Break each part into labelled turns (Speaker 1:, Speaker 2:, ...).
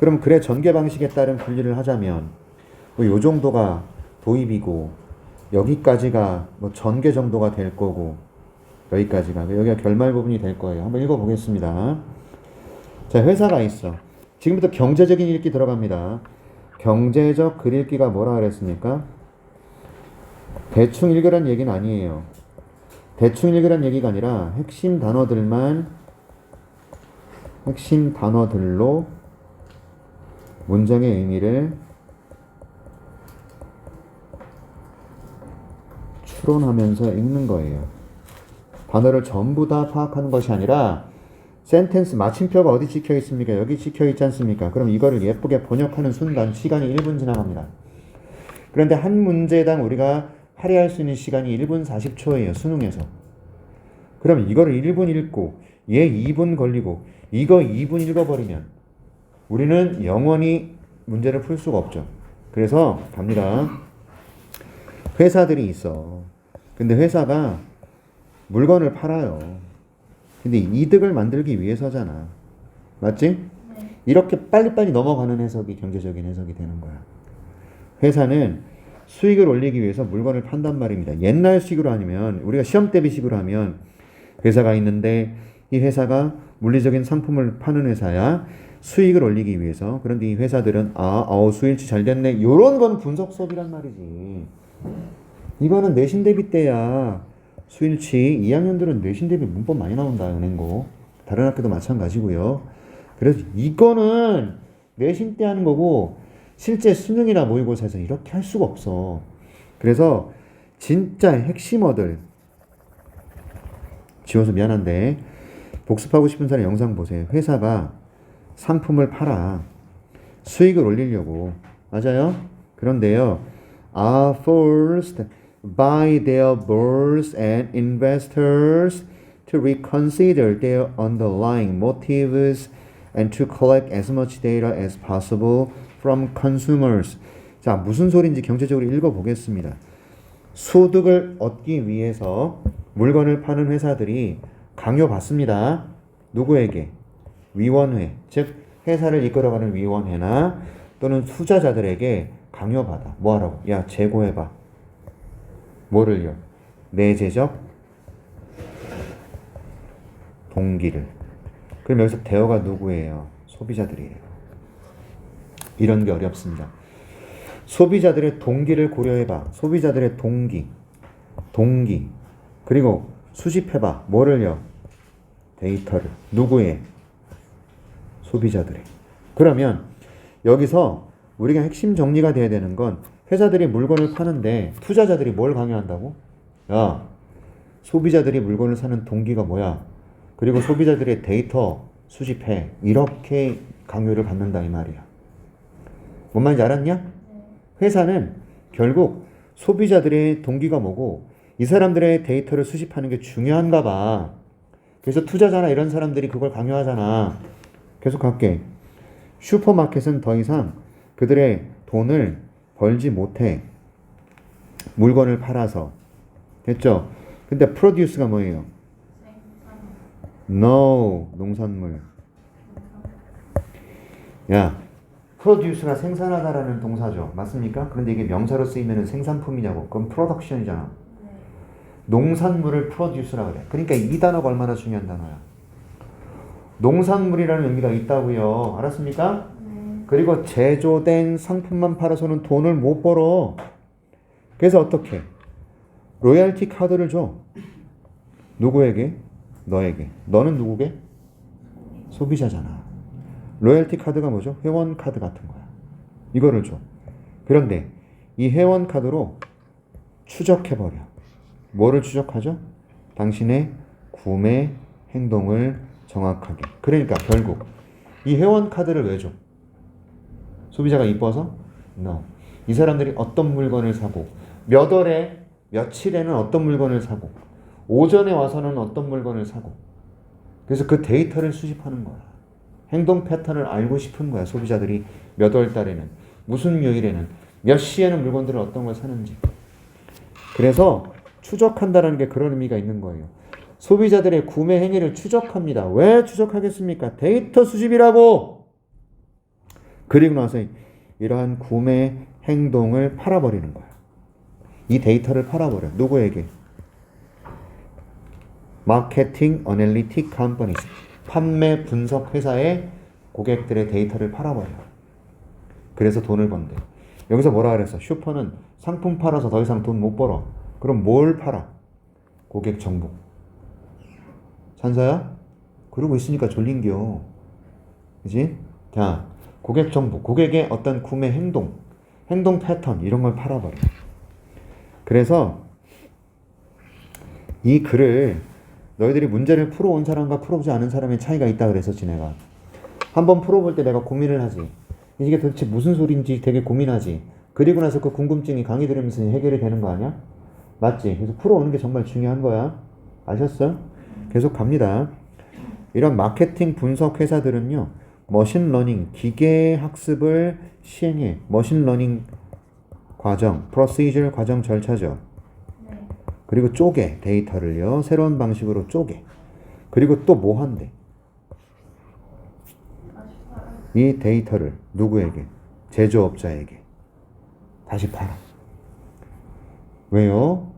Speaker 1: 그럼 그래 전개 방식에 따른 분리를 하자면 뭐 요 정도가 도입이고 여기까지가 뭐 전개 정도가 될 거고 여기까지가 여기가 결말 부분이 될 거예요. 한번 읽어보겠습니다. 자, 회사가 있어. 지금부터 경제적인 읽기 들어갑니다. 경제적 글읽기가 뭐라 그랬습니까? 대충 읽으란 얘기는 아니에요. 대충 읽으란 얘기가 아니라 핵심 단어들로 문장의 의미를 추론하면서 읽는 거예요. 단어를 전부 다 파악하는 것이 아니라 센텐스 마침표가 어디 찍혀 있습니까? 여기 찍혀 있지 않습니까? 그럼 이거를 예쁘게 번역하는 순간 시간이 1분 지나갑니다. 그런데 한 문제당 우리가 할애할 수 있는 시간이 1분 40초예요. 수능에서. 그럼 이거를 1분 읽고 얘 2분 걸리고 이거 2분 읽어버리면 우리는 영원히 문제를 풀 수가 없죠. 그래서 갑니다. 회사들이 있어. 근데 회사가 물건을 팔아요. 근데 이득을 만들기 위해서잖아. 맞지?
Speaker 2: 네.
Speaker 1: 이렇게 빨리빨리 넘어가는 해석이 경제적인 해석이 되는 거야. 회사는 수익을 올리기 위해서 물건을 판단 말입니다. 옛날식으로 아니면 우리가 시험 대비식으로 하면 회사가 있는데 이 회사가 물리적인 상품을 파는 회사야. 수익을 올리기 위해서. 그런데 이 회사들은 수일치 잘 됐네. 요런 건 분석 수업이란 말이지. 이거는 내신 대비 때야. 수일치 2학년들은 내신 대비 문법 많이 나온다. 은행고. 다른 학교도 마찬가지고요. 그래서 이거는 내신 때 하는 거고 실제 수능이나 모의고사에서 이렇게 할 수가 없어. 그래서 진짜 핵심어들 지워서 미안한데 복습하고 싶은 사람 영상 보세요. 회사가 상품을 팔아. 수익을 올리려고. 맞아요? 그런데요. Are forced by their boards and investors to reconsider their underlying motives and to collect as much data as possible from consumers. 자, 무슨 소리인지 경제적으로 읽어보겠습니다. 소득을 얻기 위해서 물건을 파는 회사들이 강요받습니다. 누구에게? 위원회, 즉 회사를 이끌어가는 위원회나 또는 투자자들에게 강요받아. 뭐하라고? 야, 재고해봐. 뭐를요? 내재적 동기를. 그럼 여기서 대어가 누구예요? 소비자들이에요. 이런 게 어렵습니다. 소비자들의 동기를 고려해봐. 소비자들의 동기. 그리고 수집해봐. 뭐를요? 데이터를. 누구의? 소비자들의. 그러면 여기서 우리가 핵심 정리가 돼야 되는 건 회사들이 물건을 파는데 투자자들이 뭘 강요한다고? 야, 소비자들이 물건을 사는 동기가 뭐야? 그리고 소비자들의 데이터 수집해. 이렇게 강요를 받는다 이 말이야. 뭔 말인지 알았냐? 회사는 결국 소비자들의 동기가 뭐고 이 사람들의 데이터를 수집하는 게 중요한가 봐. 그래서 투자자나 이런 사람들이 그걸 강요하잖아. 계속 할게. 슈퍼마켓은 더 이상 그들의 돈을 벌지 못해. 물건을 팔아서. 됐죠? 근데 프로듀스가 뭐예요? No, 농산물. 야, 프로듀스가 생산하다라는 동사죠. 맞습니까? 그런데 이게 명사로 쓰이면 생산품이냐고. 그럼 프로덕션이잖아. 농산물을 프로듀스라 그래. 그러니까 이 단어가 얼마나 중요한 단어야. 농산물이라는 의미가 있다고요. 알았습니까? 그리고 제조된 상품만 팔아서는 돈을 못 벌어. 그래서 어떻게? 로열티 카드를 줘. 누구에게? 너에게. 너는 누구게? 소비자잖아. 로열티 카드가 뭐죠? 회원 카드 같은 거야. 이거를 줘. 그런데 이 회원 카드로 추적해버려. 뭐를 추적하죠? 당신의 구매 행동을 정확하게. 그러니까 결국 이 회원 카드를 왜 줘? 소비자가 이뻐서? No. 이 사람들이 어떤 물건을 사고 몇 월에 며칠에는 어떤 물건을 사고 오전에 와서는 어떤 물건을 사고 그래서 그 데이터를 수집하는 거야. 행동 패턴을 알고 싶은 거야. 소비자들이 몇 월 달에는 무슨 요일에는 몇 시에는 물건들을 어떤 걸 사는지. 그래서 추적한다는 게 그런 의미가 있는 거예요. 소비자들의 구매 행위를 추적합니다. 왜 추적하겠습니까? 데이터 수집이라고. 그리고 나서 이러한 구매 행동을 팔아버리는 거야. 이 데이터를 팔아버려. 누구에게? 마케팅 어널리틱 컴퍼니스. 판매 분석 회사에 고객들의 데이터를 팔아버려. 그래서 돈을 번대. 여기서 뭐라 그랬어? 슈퍼는 상품 팔아서 더 이상 돈 못 벌어. 그럼 뭘 팔아? 고객 정보. 찬사야? 그러고 있으니까 졸린겨. 그지? 자, 고객 정보, 고객의 어떤 구매 행동, 행동 패턴 이런 걸 팔아버려. 그래서 이 글을 너희들이 문제를 풀어온 사람과 풀어오지 않은 사람의 차이가 있다 그랬었지 내가. 한번 풀어볼 때 내가 고민을 하지. 이게 도대체 무슨 소리인지 되게 고민하지. 그리고 나서 그 궁금증이 강의 들으면서 해결이 되는 거 아니야? 맞지? 그래서 풀어오는 게 정말 중요한 거야. 아셨어? 계속 갑니다. 이런 마케팅 분석 회사들은요, 머신러닝, 기계 학습을 시행해. 머신러닝 과정, 프로시저 과정 절차죠. 그리고 쪼개, 데이터를요, 새로운 방식으로 쪼개. 그리고 또 뭐 한대? 이 데이터를 누구에게? 제조업자에게 다시 팔아. 왜요?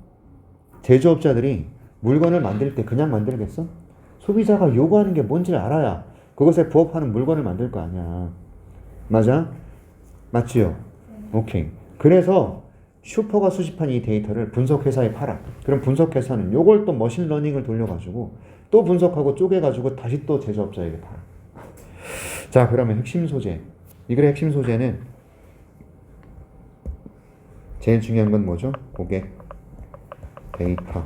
Speaker 1: 제조업자들이 물건을 만들 때 그냥 만들겠어? 소비자가 요구하는 게 뭔지를 알아야 그것에 부합하는 물건을 만들 거 아니야. 맞아? 맞지요? 오케이. 그래서 슈퍼가 수집한 이 데이터를 분석회사에 팔아. 그럼 분석회사는 요걸 또 머신러닝을 돌려가지고 또 분석하고 쪼개가지고 다시 또 제조업자에게 팔아. 자, 그러면 핵심 소재. 이 글의 핵심 소재는 제일 중요한 건 뭐죠? 고객 데이터.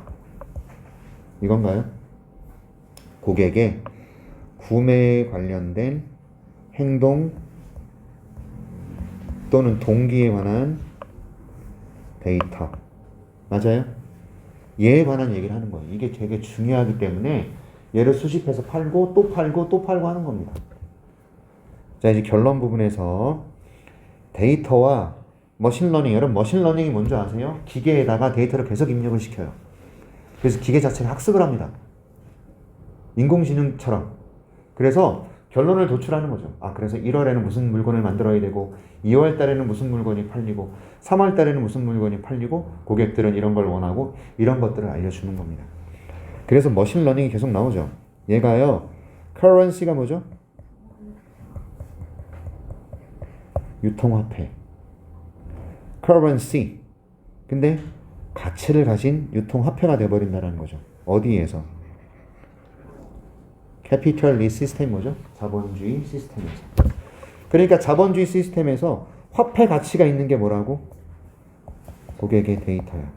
Speaker 1: 이건가요? 고객의 구매에 관련된 행동 또는 동기에 관한 데이터. 맞아요? 얘에 관한 얘기를 하는 거예요. 이게 되게 중요하기 때문에 얘를 수집해서 팔고 또 팔고 또 팔고 하는 겁니다. 자, 이제 결론 부분에서 데이터와 머신러닝. 여러분 머신러닝이 뭔지 아세요? 기계에다가 데이터를 계속 입력을 시켜요. 그래서 기계 자체가 학습을 합니다. 인공지능처럼. 그래서 결론을 도출하는 거죠. 아, 그래서 1월에는 무슨 물건을 만들어야 되고 2월 달에는 무슨 물건이 팔리고 3월 달에는 무슨 물건이 팔리고 고객들은 이런 걸 원하고 이런 것들을 알려주는 겁니다. 그래서 머신러닝이 계속 나오죠. 얘가요. currency가 뭐죠? 유통화폐. currency. 근데 가치를 가진 유통화폐가 돼버린다는 거죠. 어디에서? 캐피털리스트 시스템 뭐죠? 자본주의 시스템에서. 그러니까 자본주의 시스템에서 화폐 가치가 있는 게 뭐라고? 고객의 데이터야.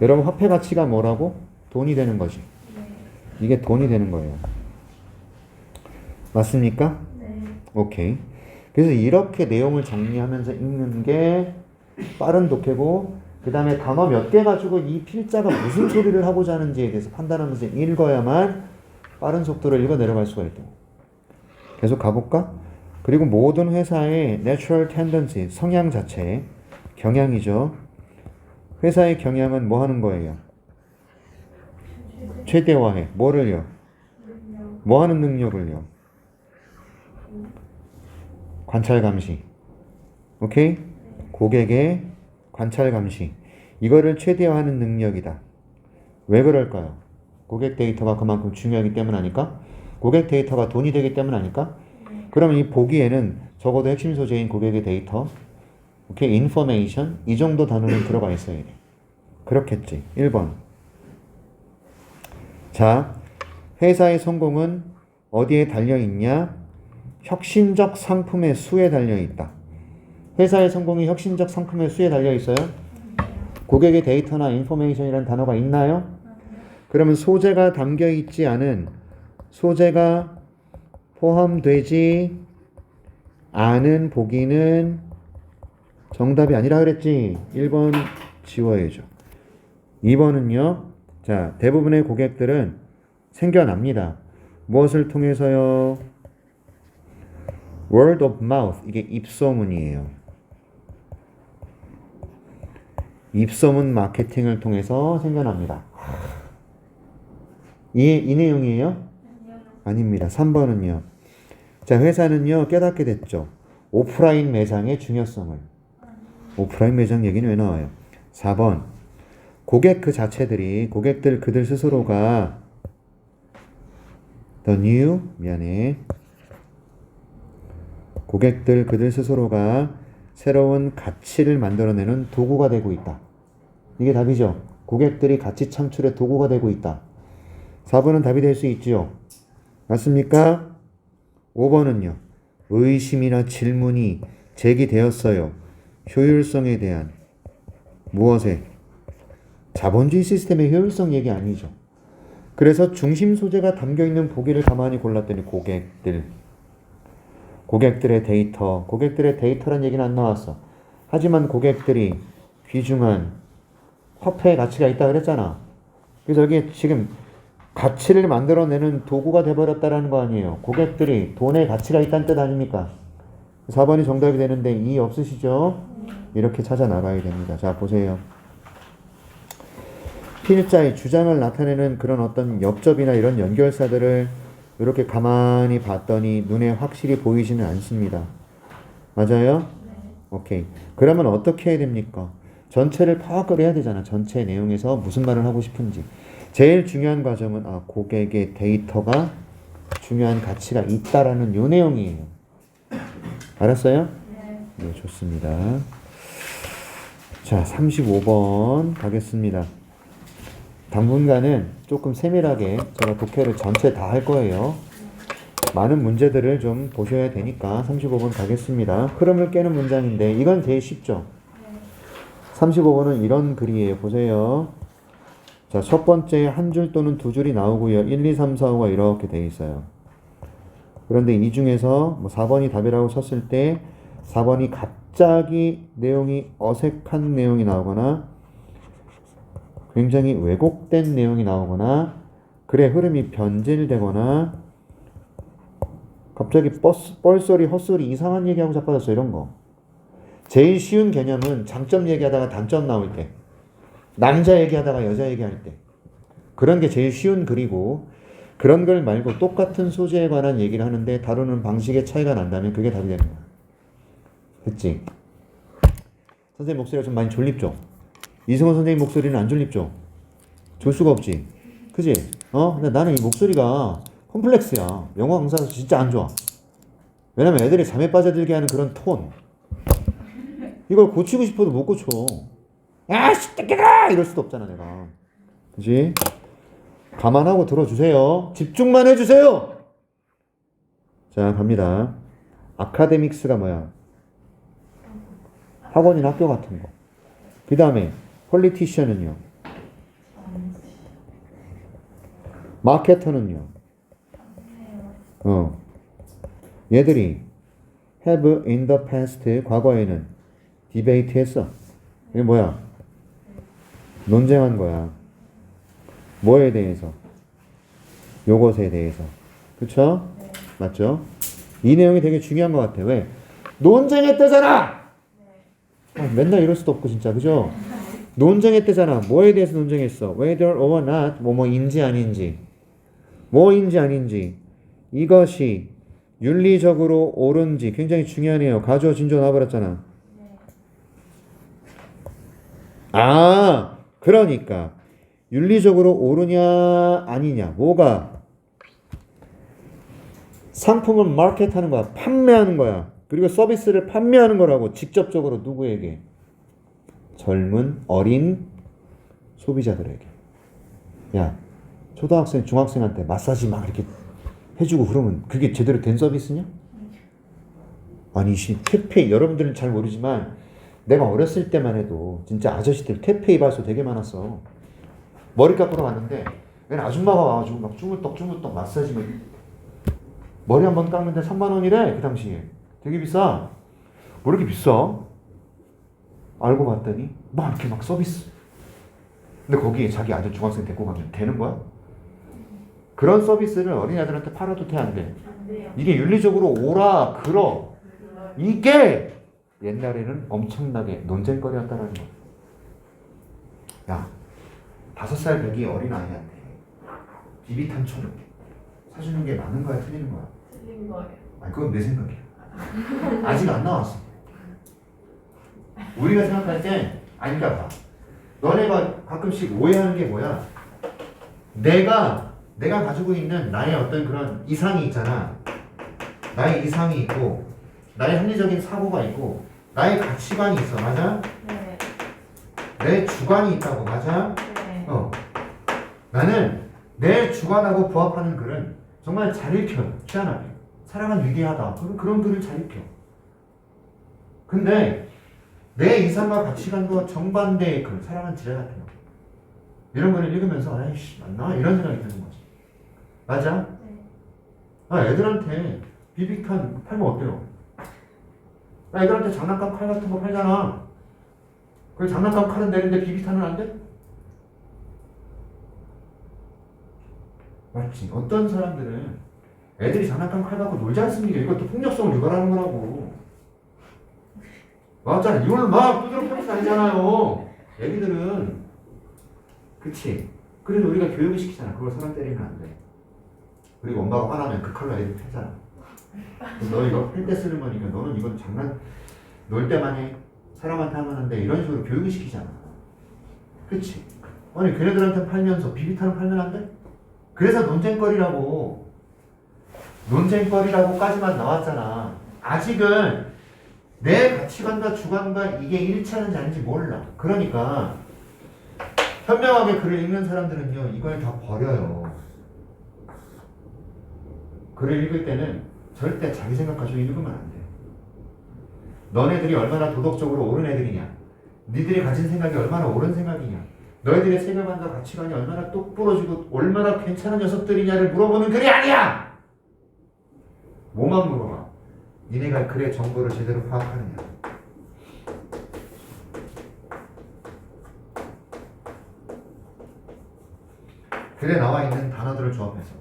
Speaker 1: 여러분 화폐 가치가 뭐라고? 돈이 되는 거지. 이게 돈이 되는 거예요. 맞습니까? 네. 오케이. 그래서 이렇게 내용을 정리하면서 읽는 게 빠른 독해고, 그 다음에 단어 몇 개 가지고 이 필자가 무슨 소리를 하고자 하는지에 대해서 판단하면서 읽어야만 빠른 속도로 읽어 내려갈 수가 있다. 계속 가볼까? 그리고 모든 회사의 natural tendency, 성향 자체, 경향이죠. 회사의 경향은 뭐 하는 거예요? 최대화해. 뭐를요? 뭐 하는 능력을요? 관찰 감시. 오케이? 고객의 관찰 감시. 이거를 최대화하는 능력이다. 왜 그럴까요? 고객 데이터가 그만큼 중요하기 때문 아닐까? 고객 데이터가 돈이 되기 때문 아닐까? 그러면 이 보기에는 적어도 핵심 소재인 고객의 데이터, 오케이, information, 이 정도 단어는 들어가 있어야 돼. 그렇겠지. 1번. 자, 회사의 성공은 어디에 달려있냐? 혁신적 상품의 수에 달려있다. 회사의 성공이 혁신적 상품의 수에 달려있어요? 고객의 데이터나 인포메이션이라는 단어가 있나요? 그러면 소재가 담겨있지 않은, 소재가 포함되지 않은 보기는 정답이 아니라 그랬지. 1번 지워야죠. 2번은요. 자, 대부분의 고객들은 생겨납니다. 무엇을 통해서요? word of mouth. 이게 입소문이에요. 입소문 마케팅을 통해서 생겨납니다. 이 내용이에요? 아닙니다. 3번은요. 자, 회사는요, 깨닫게 됐죠. 오프라인 매장의 중요성을. 오프라인 매장 얘기는 왜 나와요? 4번. 고객 그 자체들이, 고객들 그들 스스로가 the new, 미안해. 고객들 그들 스스로가 새로운 가치를 만들어내는 도구가 되고 있다. 이게 답이죠. 고객들이 가치 창출의 도구가 되고 있다. 4번은 답이 될 수 있지요. 맞습니까? 5번은요. 의심이나 질문이 제기되었어요. 효율성에 대한 무엇에? 자본주의 시스템의 효율성 얘기 아니죠. 그래서 중심 소재가 담겨있는 보기를 가만히 골랐더니 고객들의 데이터, 고객들의 데이터란 얘기는 안 나왔어. 하지만 고객들이 귀중한 화폐의 가치가 있다 그랬잖아. 그래서 여기 지금 가치를 만들어내는 도구가 돼버렸다라는 거 아니에요. 고객들이 돈의 가치가 있다는 뜻 아닙니까? 4번이 정답이 되는데 이 없으시죠? 이렇게 찾아 나가야 됩니다. 자, 보세요. 필자의 주장을 나타내는 그런 어떤 역접이나 이런 연결사들을 이렇게 가만히 봤더니 눈에 확실히 보이지는 않습니다. 맞아요? 오케이. 그러면 어떻게 해야 됩니까? 전체를 파악을 해야 되잖아. 전체 내용에서 무슨 말을 하고 싶은지. 제일 중요한 과정은 고객의 데이터가 중요한 가치가 있다라는 요 내용이에요. 알았어요? 네, 좋습니다. 자, 35번 가겠습니다. 당분간은 조금 세밀하게 제가 독해를 전체 다 할 거예요. 많은 문제들을 좀 보셔야 되니까 35번 가겠습니다. 흐름을 깨는 문장인데 이건 제일 쉽죠? 35번은 이런 글이에요. 보세요. 자, 첫 번째 한 줄 또는 두 줄이 나오고요. 1, 2, 3, 4, 5가 이렇게 돼 있어요. 그런데 이 중에서 뭐 4번이 답이라고 쳤을 때 4번이 갑자기 내용이 어색한 내용이 나오거나 굉장히 왜곡된 내용이 나오거나 글의 흐름이 변질되거나 갑자기 뻘소리 헛소리 이상한 얘기하고 자빠졌어 이런 거. 제일 쉬운 개념은 장점 얘기하다가 단점 나올 때, 남자 얘기하다가 여자 얘기할 때, 그런 게 제일 쉬운 글이고, 그런 걸 말고 똑같은 소재에 관한 얘기를 하는데 다루는 방식의 차이가 난다면 그게 답이 되는 거야. 됐지? 선생님 목소리가 좀 많이 졸립죠? 이승원 선생님 목소리는 안 졸립죠? 졸 수가 없지. 그지? 근데 나는 이 목소리가 컴플렉스야. 영어 강사에서 진짜 안 좋아. 왜냐면 애들이 잠에 빠져들게 하는 그런 톤. 이걸 고치고 싶어도 못 고쳐. 야, 씨, 떼끼라! 이럴 수도 없잖아, 내가. 그지? 감안하고 들어주세요. 집중만 해주세요! 자, 갑니다. 아카데믹스가 뭐야? 학원이나 학교 같은 거. 그 다음에, 폴리티션은요? 마케터는요? 얘들이 have in the past, 과거에는 디베이트 했어. 이게 뭐야? 논쟁한 거야. 뭐에 대해서? 요것에 대해서. 그쵸?
Speaker 2: 네.
Speaker 1: 맞죠? 이 내용이 되게 중요한 것 같아. 왜? 논쟁했대잖아! 맨날 이럴 수도 없고, 진짜. 그죠? 논쟁했대잖아. 뭐에 대해서 논쟁했어? Whether or not, 뭐인지 아닌지. 뭐인지 아닌지. 이것이 윤리적으로 옳은지 굉장히 중요하네요. 가주어 진조 나와버렸잖아. 그러니까 윤리적으로 옳으냐 아니냐. 뭐가? 상품을 마켓하는 거야. 판매하는 거야. 그리고 서비스를 판매하는 거라고. 직접적으로 누구에게? 젊은 어린 소비자들에게. 야, 초등학생 중학생한테 마사지 막 이렇게 해주고 그러면 그게 제대로 된 서비스냐? 아니 택페이, 여러분들은 잘 모르지만 내가 어렸을 때만 해도 진짜 아저씨들 택페이 발소 되게 많았어. 머리 깎으러 갔는데 얘는 아줌마가 와가지고 막 쭈물떡 마사지 막 머리 한 번 깎는데 3만 원이래. 그 당시에 되게 비싸. 뭐 이렇게 비싸? 알고 봤더니 막 이렇게 막 서비스. 근데 거기에 자기 아들 중학생 데리고 가면 되는 거야? 그런 서비스를 어린아이들한테 팔아도 돼, 안 돼?
Speaker 2: 안 돼요.
Speaker 1: 이게 윤리적으로 옳아, 그러. 이게 옛날에는 엄청나게 논쟁거리였다는 거야. 야, 5살 배기 어린아이한테 비비탄 총 사주는 게 맞는 거야, 틀리는 거야?
Speaker 2: 틀린 거예요.
Speaker 1: 아니, 그건 내 생각이야. 아직 안 나왔어. 우리가 생각할 때 아닌가 봐. 너네가 가끔씩 오해하는 게 뭐야? 내가 가지고 있는 나의 어떤 그런 이상이 있잖아. 나의 이상이 있고, 나의 합리적인 사고가 있고, 나의 가치관이 있어. 맞아?
Speaker 2: 네.
Speaker 1: 내 주관이 있다고. 맞아?
Speaker 2: 네.
Speaker 1: 나는 내 주관하고 부합하는 글은 정말 잘 읽혀요. 희한하게. 사랑은 위대하다. 그런 글을 잘 읽혀. 근데 내 이상과 가치관과 정반대의 글, 사랑은 지레같아요. 이런 거를 읽으면서 아이씨 맞나? 이런 생각이 드는 거지. 맞아?
Speaker 2: 네.
Speaker 1: 애들한테 비비탄 팔면 어때요? 애들한테 장난감 칼 같은 거 팔잖아. 그 장난감 칼은 되는데 비비탄은 안 돼? 맞지? 어떤 사람들은 애들이 장난감 칼 갖고 놀지 않습니까? 이것도 폭력성을 유발하는 거라고. 맞잖아. 이걸 막 두드러 펴는 게 아니잖아요. 애기들은. 그치? 그래서 우리가 교육을 시키잖아. 그걸 사람 때리면 안 돼. 그리고 엄마가 화나면 그 칼로 애들 패잖아. 너 이거 할 때 쓰는 거니까 너는 이건 장난 놀 때만 해. 사람한테 하면 안 돼. 이런 식으로 교육을 시키잖아. 그치? 아니 걔네들한테 팔면서 비비탄을 팔면 안 돼? 그래서 논쟁거리라고까지만 나왔잖아. 아직은 내 가치관과 주관과 이게 일치하는지 아닌지 몰라. 그러니까 현명하게 글을 읽는 사람들은요, 이걸 다 버려요. 글을 읽을 때는 절대 자기 생각 가지고 읽으면 안 돼. 너네들이 얼마나 도덕적으로 옳은 애들이냐, 니들이 가진 생각이 얼마나 옳은 생각이냐, 너희들의 세계관과 가치관이 얼마나 똑부러지고 얼마나 괜찮은 녀석들이냐를 물어보는 글이 아니야! 뭐만 물어봐. 니네가 글의 정보를 제대로 파악하느냐. 글에 나와 있는 단어들을 조합해서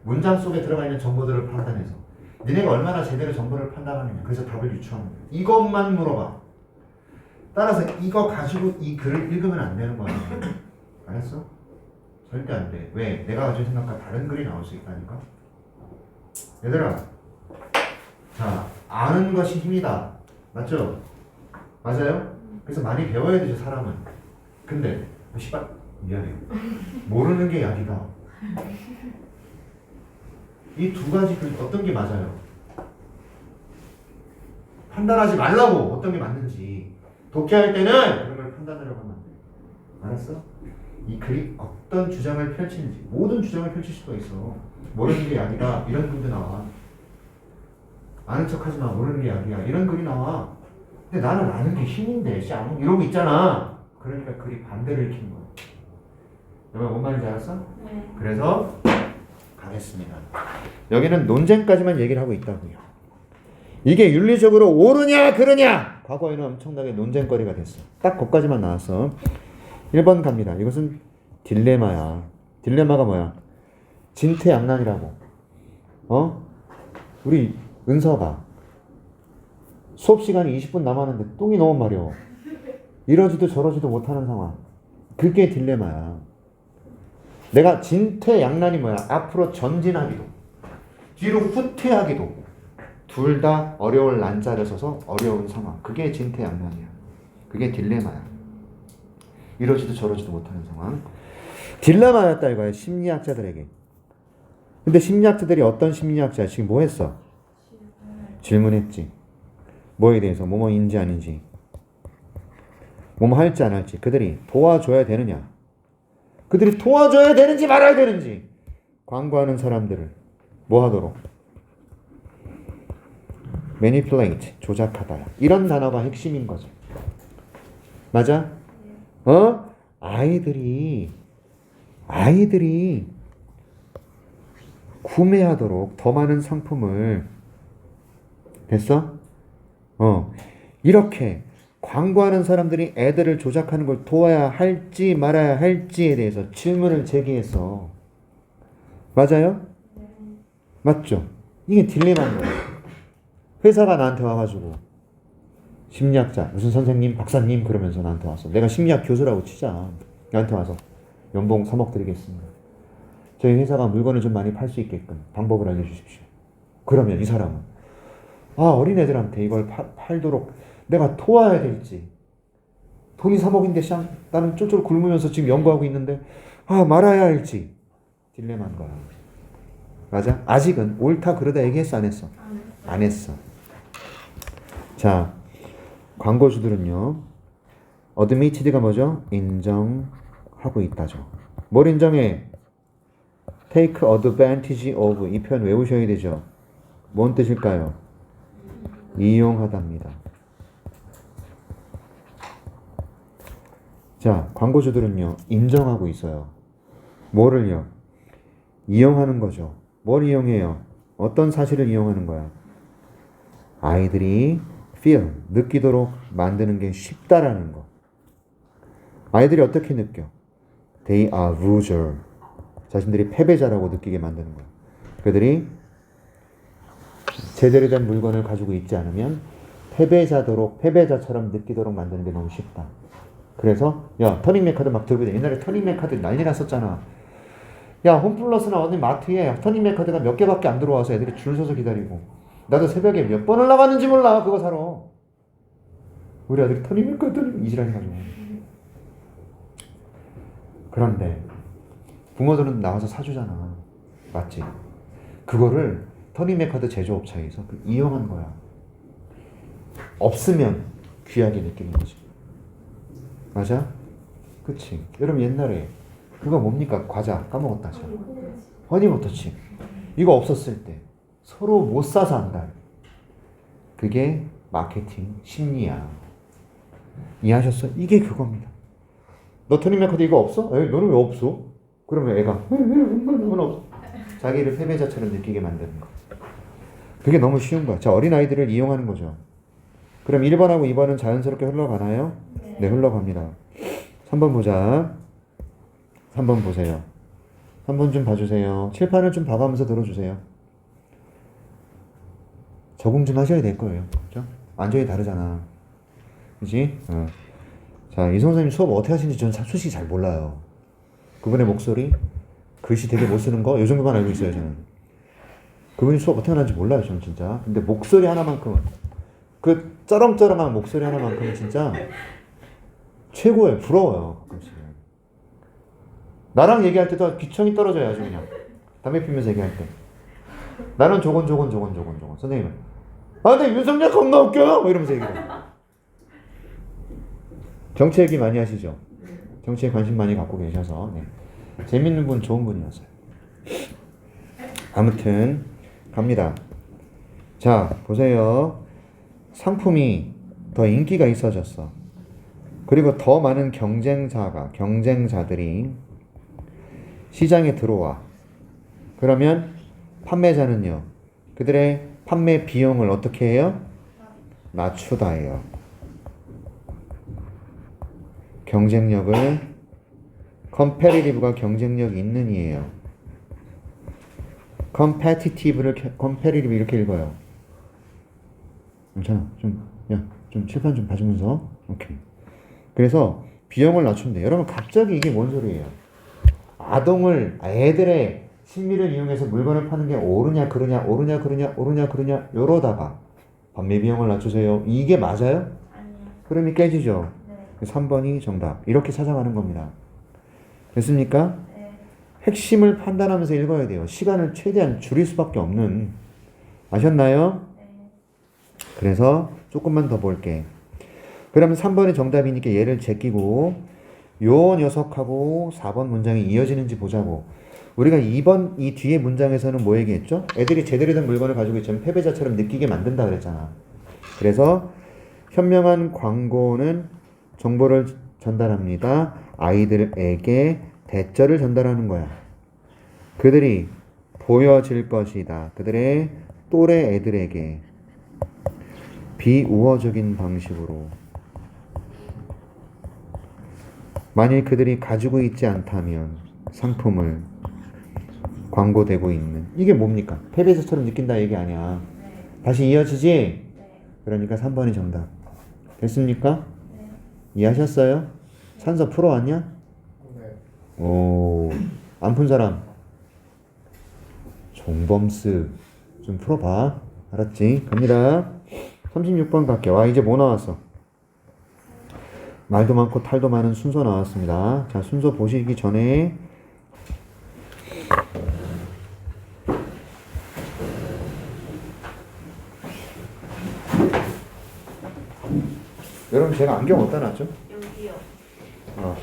Speaker 1: 문장 속에 들어가 있는 정보들을 판단해서 니네가 얼마나 제대로 정보를 판단하느냐. 그래서 답을 유추하는 거야. 이것만 물어봐. 따라서 이거 가지고 이 글을 읽으면 안 되는 거야. 알았어? 절대 안 돼. 왜? 내가 가진 생각과 다른 글이 나올 수 있다니까. 얘들아, 자, 아는 것이 힘이다. 맞죠? 맞아요? 그래서 많이 배워야 되죠, 사람은. 근데 씨발 미안해요. 모르는 게 약이다. 이 두 가지 글 어떤 게 맞아요? 판단하지 말라고. 어떤 게 맞는지. 독해할 때는 그런 걸 판단하려고 하면 안 돼. 알았어? 이 글이 어떤 주장을 펼치는지, 모든 주장을 펼칠 수가 있어. 모르는 게 약이다. 이런 글도 나와. 아는 척 하지 마. 모르는 게 약이야. 이런 글이 나와. 근데 나는 아는 게 힘인데, 쌍. 이러고 있잖아. 그러니까 글이 반대로 읽히는 거야. 여러분, 뭔 말인지 알았어?
Speaker 2: 네.
Speaker 1: 그래서 가겠습니다. 여기는 논쟁까지만 얘기를 하고 있다고요. 이게 윤리적으로 옳으냐 그르냐 과거에는 엄청나게 논쟁거리가 됐어. 딱 거기까지만 나왔어. 1번 갑니다. 이것은 딜레마야. 딜레마가 뭐야? 진퇴양난이라고. 우리 은서가 수업 시간이 20분 남았는데 똥이 너무 마려워. 이러지도 저러지도 못하는 상황. 그게 딜레마야. 내가 진퇴양난이 뭐야? 앞으로 전진하기도 뒤로 후퇴하기도 둘 다 어려울 난자를 써서 어려운 상황. 그게 진퇴양난이야. 그게 딜레마야. 이러지도 저러지도 못하는 상황. 딜레마였다 이거야. 심리학자들에게. 근데 심리학자들이 어떤 심리학자야? 지금 뭐 했어? 질문했지. 뭐에 대해서? 뭐뭐인지 아닌지. 뭐뭐 할지 안 할지. 그들이 도와줘야 되느냐. 그들이 도와줘야 되는지 말아야 되는지. 광고하는 사람들을 뭐 하도록? manipulate, 조작하다. 이런 단어가 핵심인 거죠. 맞아? 아이들이 구매하도록 더 많은 상품을 됐어? 이렇게 광고하는 사람들이 애들을 조작하는 걸 도와야 할지 말아야 할지에 대해서 질문을 제기했어. 맞아요? 맞죠? 이게 딜레마인 거야. 회사가 나한테 와가지고 심리학자 무슨 선생님 박사님 그러면서 나한테 왔어. 내가 심리학 교수라고 치자. 나한테 와서 연봉 3억 드리겠습니다. 저희 회사가 물건을 좀 많이 팔 수 있게끔 방법을 알려주십시오. 그러면 이 사람은 어린애들한테 이걸 팔도록 내가 도와야 될지, 돈이 3억인데 나는 쫄쫄 굶으면서 지금 연구하고 있는데 말아야 할지 딜레마인 거야. 맞아? 아직은 옳다 그러다 얘기했어 안 했어? 안 했어. 자, 광고주들은요, admitted가 뭐죠? 인정하고 있다죠. 뭘 인정해? take advantage of, 이 표현 외우셔야 되죠. 뭔 뜻일까요? 이용하답니다. 자, 광고주들은요, 인정하고 있어요. 뭐를요? 이용하는 거죠. 뭘 이용해요? 어떤 사실을 이용하는 거야? 아이들이 feel, 느끼도록 만드는 게 쉽다라는 거. 아이들이 어떻게 느껴? They are loser. 자신들이 패배자라고 느끼게 만드는 거야. 그들이 제대로 된 물건을 가지고 있지 않으면 패배자처럼 느끼도록 만드는 게 너무 쉽다. 그래서 터닝맨 카드 막 들고 있는데, 옛날에 터닝맨 카드 난리 났었잖아. 홈플러스나 어디 마트에 터닝맨 카드가 몇 개밖에 안 들어와서 애들이 줄 서서 기다리고, 나도 새벽에 몇 번을 나갔는지 몰라 그거 사러. 우리 아들이 터닝맨 카드를 이지랄 해가지고. 그런데 부모들은 나와서 사주잖아. 맞지? 그거를 터닝맨 카드 제조업체에서 이용한 거야. 없으면 귀하게 느끼는 거지. 맞아? 그치? 여러분 옛날에 그거 뭡니까? 과자 까먹었다. 허니버터칩. 이거 없었을 때 서로 못 사서 한다. 그게 마케팅 심리야. 이해하셨어? 이게 그겁니다. 너 터닝맨 카드 이거 없어? 너는 왜 없어? 그러면 애가 없어. 자기를 패배자처럼 느끼게 만드는 거. 그게 너무 쉬운 거야. 자, 어린아이들을 이용하는 거죠. 그럼 1번하고 2번은 자연스럽게 흘러가나요? 네, 흘러갑니다. 3번 보자. 3번 보세요. 3번 좀 봐주세요. 칠판을 좀 봐가면서 들어주세요. 적응 좀 하셔야 될 거예요. 그죠? 완전히 다르잖아. 그지? 자, 이성 선생님 수업 어떻게 하시는지 저는 솔직히 잘 몰라요. 그분의 목소리, 글씨 되게 못 쓰는 거, 요 정도만 알고 있어요, 저는. 그분이 수업 어떻게 하는지 몰라요, 저는 진짜. 근데 목소리 하나만큼은, 그 쩌렁쩌렁한 목소리 하나만큼은 진짜 최고예요. 부러워요, 가끔씩. 나랑 얘기할 때도 귀청이 떨어져요, 아주 그냥. 담배 피면서 얘기할 때. 나는 조곤. 선생님은, 근데 윤석열 겁나 웃겨! 뭐 이러면서 얘기해요. 정치 얘기 많이 하시죠? 정치에 관심 많이 갖고 계셔서. 네. 재밌는 분, 좋은 분이었어요. 아무튼 갑니다. 자, 보세요. 상품이 더 인기가 있어졌어. 그리고 더 많은 경쟁자들이 시장에 들어와. 그러면 판매자는요, 그들의 판매 비용을 어떻게 해요? 낮추다 해요. 경쟁력을, competitive가 경쟁력 있는 이에요. competitive 이렇게 읽어요. 괜찮아. 좀 칠판 좀 봐주면서. 오케이. 그래서 비용을 낮춘대. 여러분 갑자기 이게 뭔 소리예요? 애들의 심리를 이용해서 물건을 파는 게 옳으냐 그르냐 요러다가 판매 비용을 낮추세요. 이게 맞아요?
Speaker 2: 아니요.
Speaker 1: 흐름이 깨지죠.
Speaker 2: 네.
Speaker 1: 3번이 정답. 이렇게 찾아가는 겁니다. 됐습니까?
Speaker 2: 네.
Speaker 1: 핵심을 판단하면서 읽어야 돼요. 시간을 최대한 줄일 수밖에 없는. 아셨나요?
Speaker 2: 네.
Speaker 1: 그래서 조금만 더 볼게. 그러면 3번이 정답이니까 얘를 제끼고 요 녀석하고 4번 문장이 이어지는지 보자고. 우리가 2번 이 뒤에 문장에서는 뭐 얘기했죠? 애들이 제대로 된 물건을 가지고 있으면 패배자처럼 느끼게 만든다 그랬잖아. 그래서 현명한 광고는 정보를 전달합니다. 아이들에게 대절을 전달하는 거야. 그들이 보여질 것이다. 그들의 또래 애들에게 비우호적인 방식으로. 만일 그들이 가지고 있지 않다면 상품을 광고되고 있는. 이게 뭡니까? 패배자처럼 느낀다 얘기 아니야.
Speaker 2: 네.
Speaker 1: 다시 이어지지?
Speaker 2: 네.
Speaker 1: 그러니까 3번이 정답. 됐습니까?
Speaker 2: 네.
Speaker 1: 이해하셨어요? 산서 풀어왔냐?
Speaker 3: 네.
Speaker 1: 오, 안 푼 사람? 종범스 좀 풀어봐. 알았지? 갑니다. 36번 갈게요. 와, 이제 뭐 나왔어? 말도 많고 탈도 많은 순서 나왔습니다. 자, 순서 보시기 전에 여러분 제가 안경 어디다 놨죠?
Speaker 2: 여기요.
Speaker 1: 어.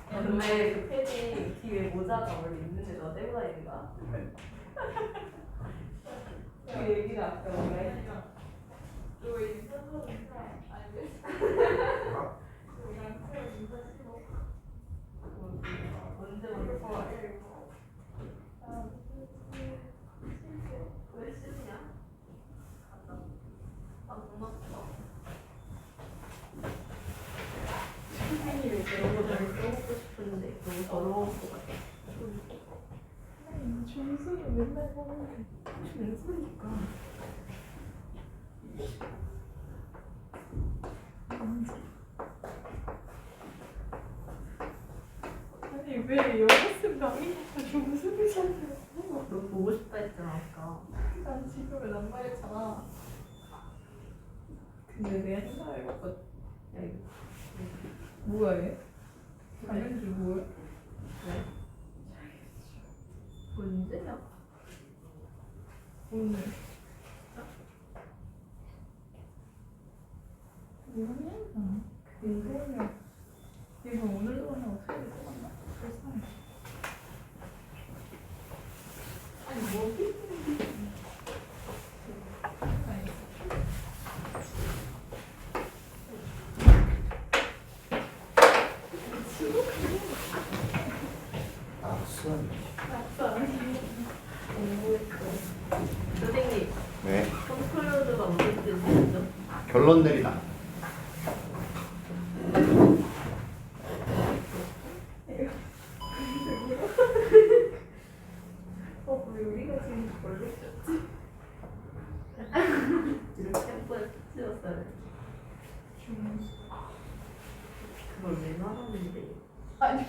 Speaker 2: 근데 그 패딩 뒤에 모자가 원래 있는데 너 떼고 다니는 거야? 그 얘기를 아까 우리가 했잖아. 너 인사도 언제 만났어? 왜 쓰냐? 아 고맙다. 선생님이 그런 거 잘 써먹고 싶은데 너무 더러운 것 같아.
Speaker 4: 준수이 맨날 하는데
Speaker 2: 준수니까.
Speaker 4: 아니 왜 여기서 명이니까 준수이잖아.
Speaker 2: 너 보고 싶다 했잖아 아까.
Speaker 4: 난 지금은 안 말했잖아. 근데 내가 생각해봤거
Speaker 2: 야 이거
Speaker 4: 뭐야 얘? 당연히 뭐야?
Speaker 2: 왜? 언제야?
Speaker 4: 오늘 뭐냐? 이거냐? 이거 오늘도 하나 어떻게 들어갔나? 불쌍해.
Speaker 2: 아니 뭐지?
Speaker 4: 아니
Speaker 1: 아, 수학.
Speaker 2: 공부했어. 선생님
Speaker 1: 네.
Speaker 2: 컴클로드가 무슨 뜻이죠?
Speaker 1: 결론 내리다.
Speaker 4: 왜 우리가 지금 걸로 있었지?
Speaker 2: 이렇게 한 번에 찍었어요. 그걸 왜 말하는데?
Speaker 4: 아니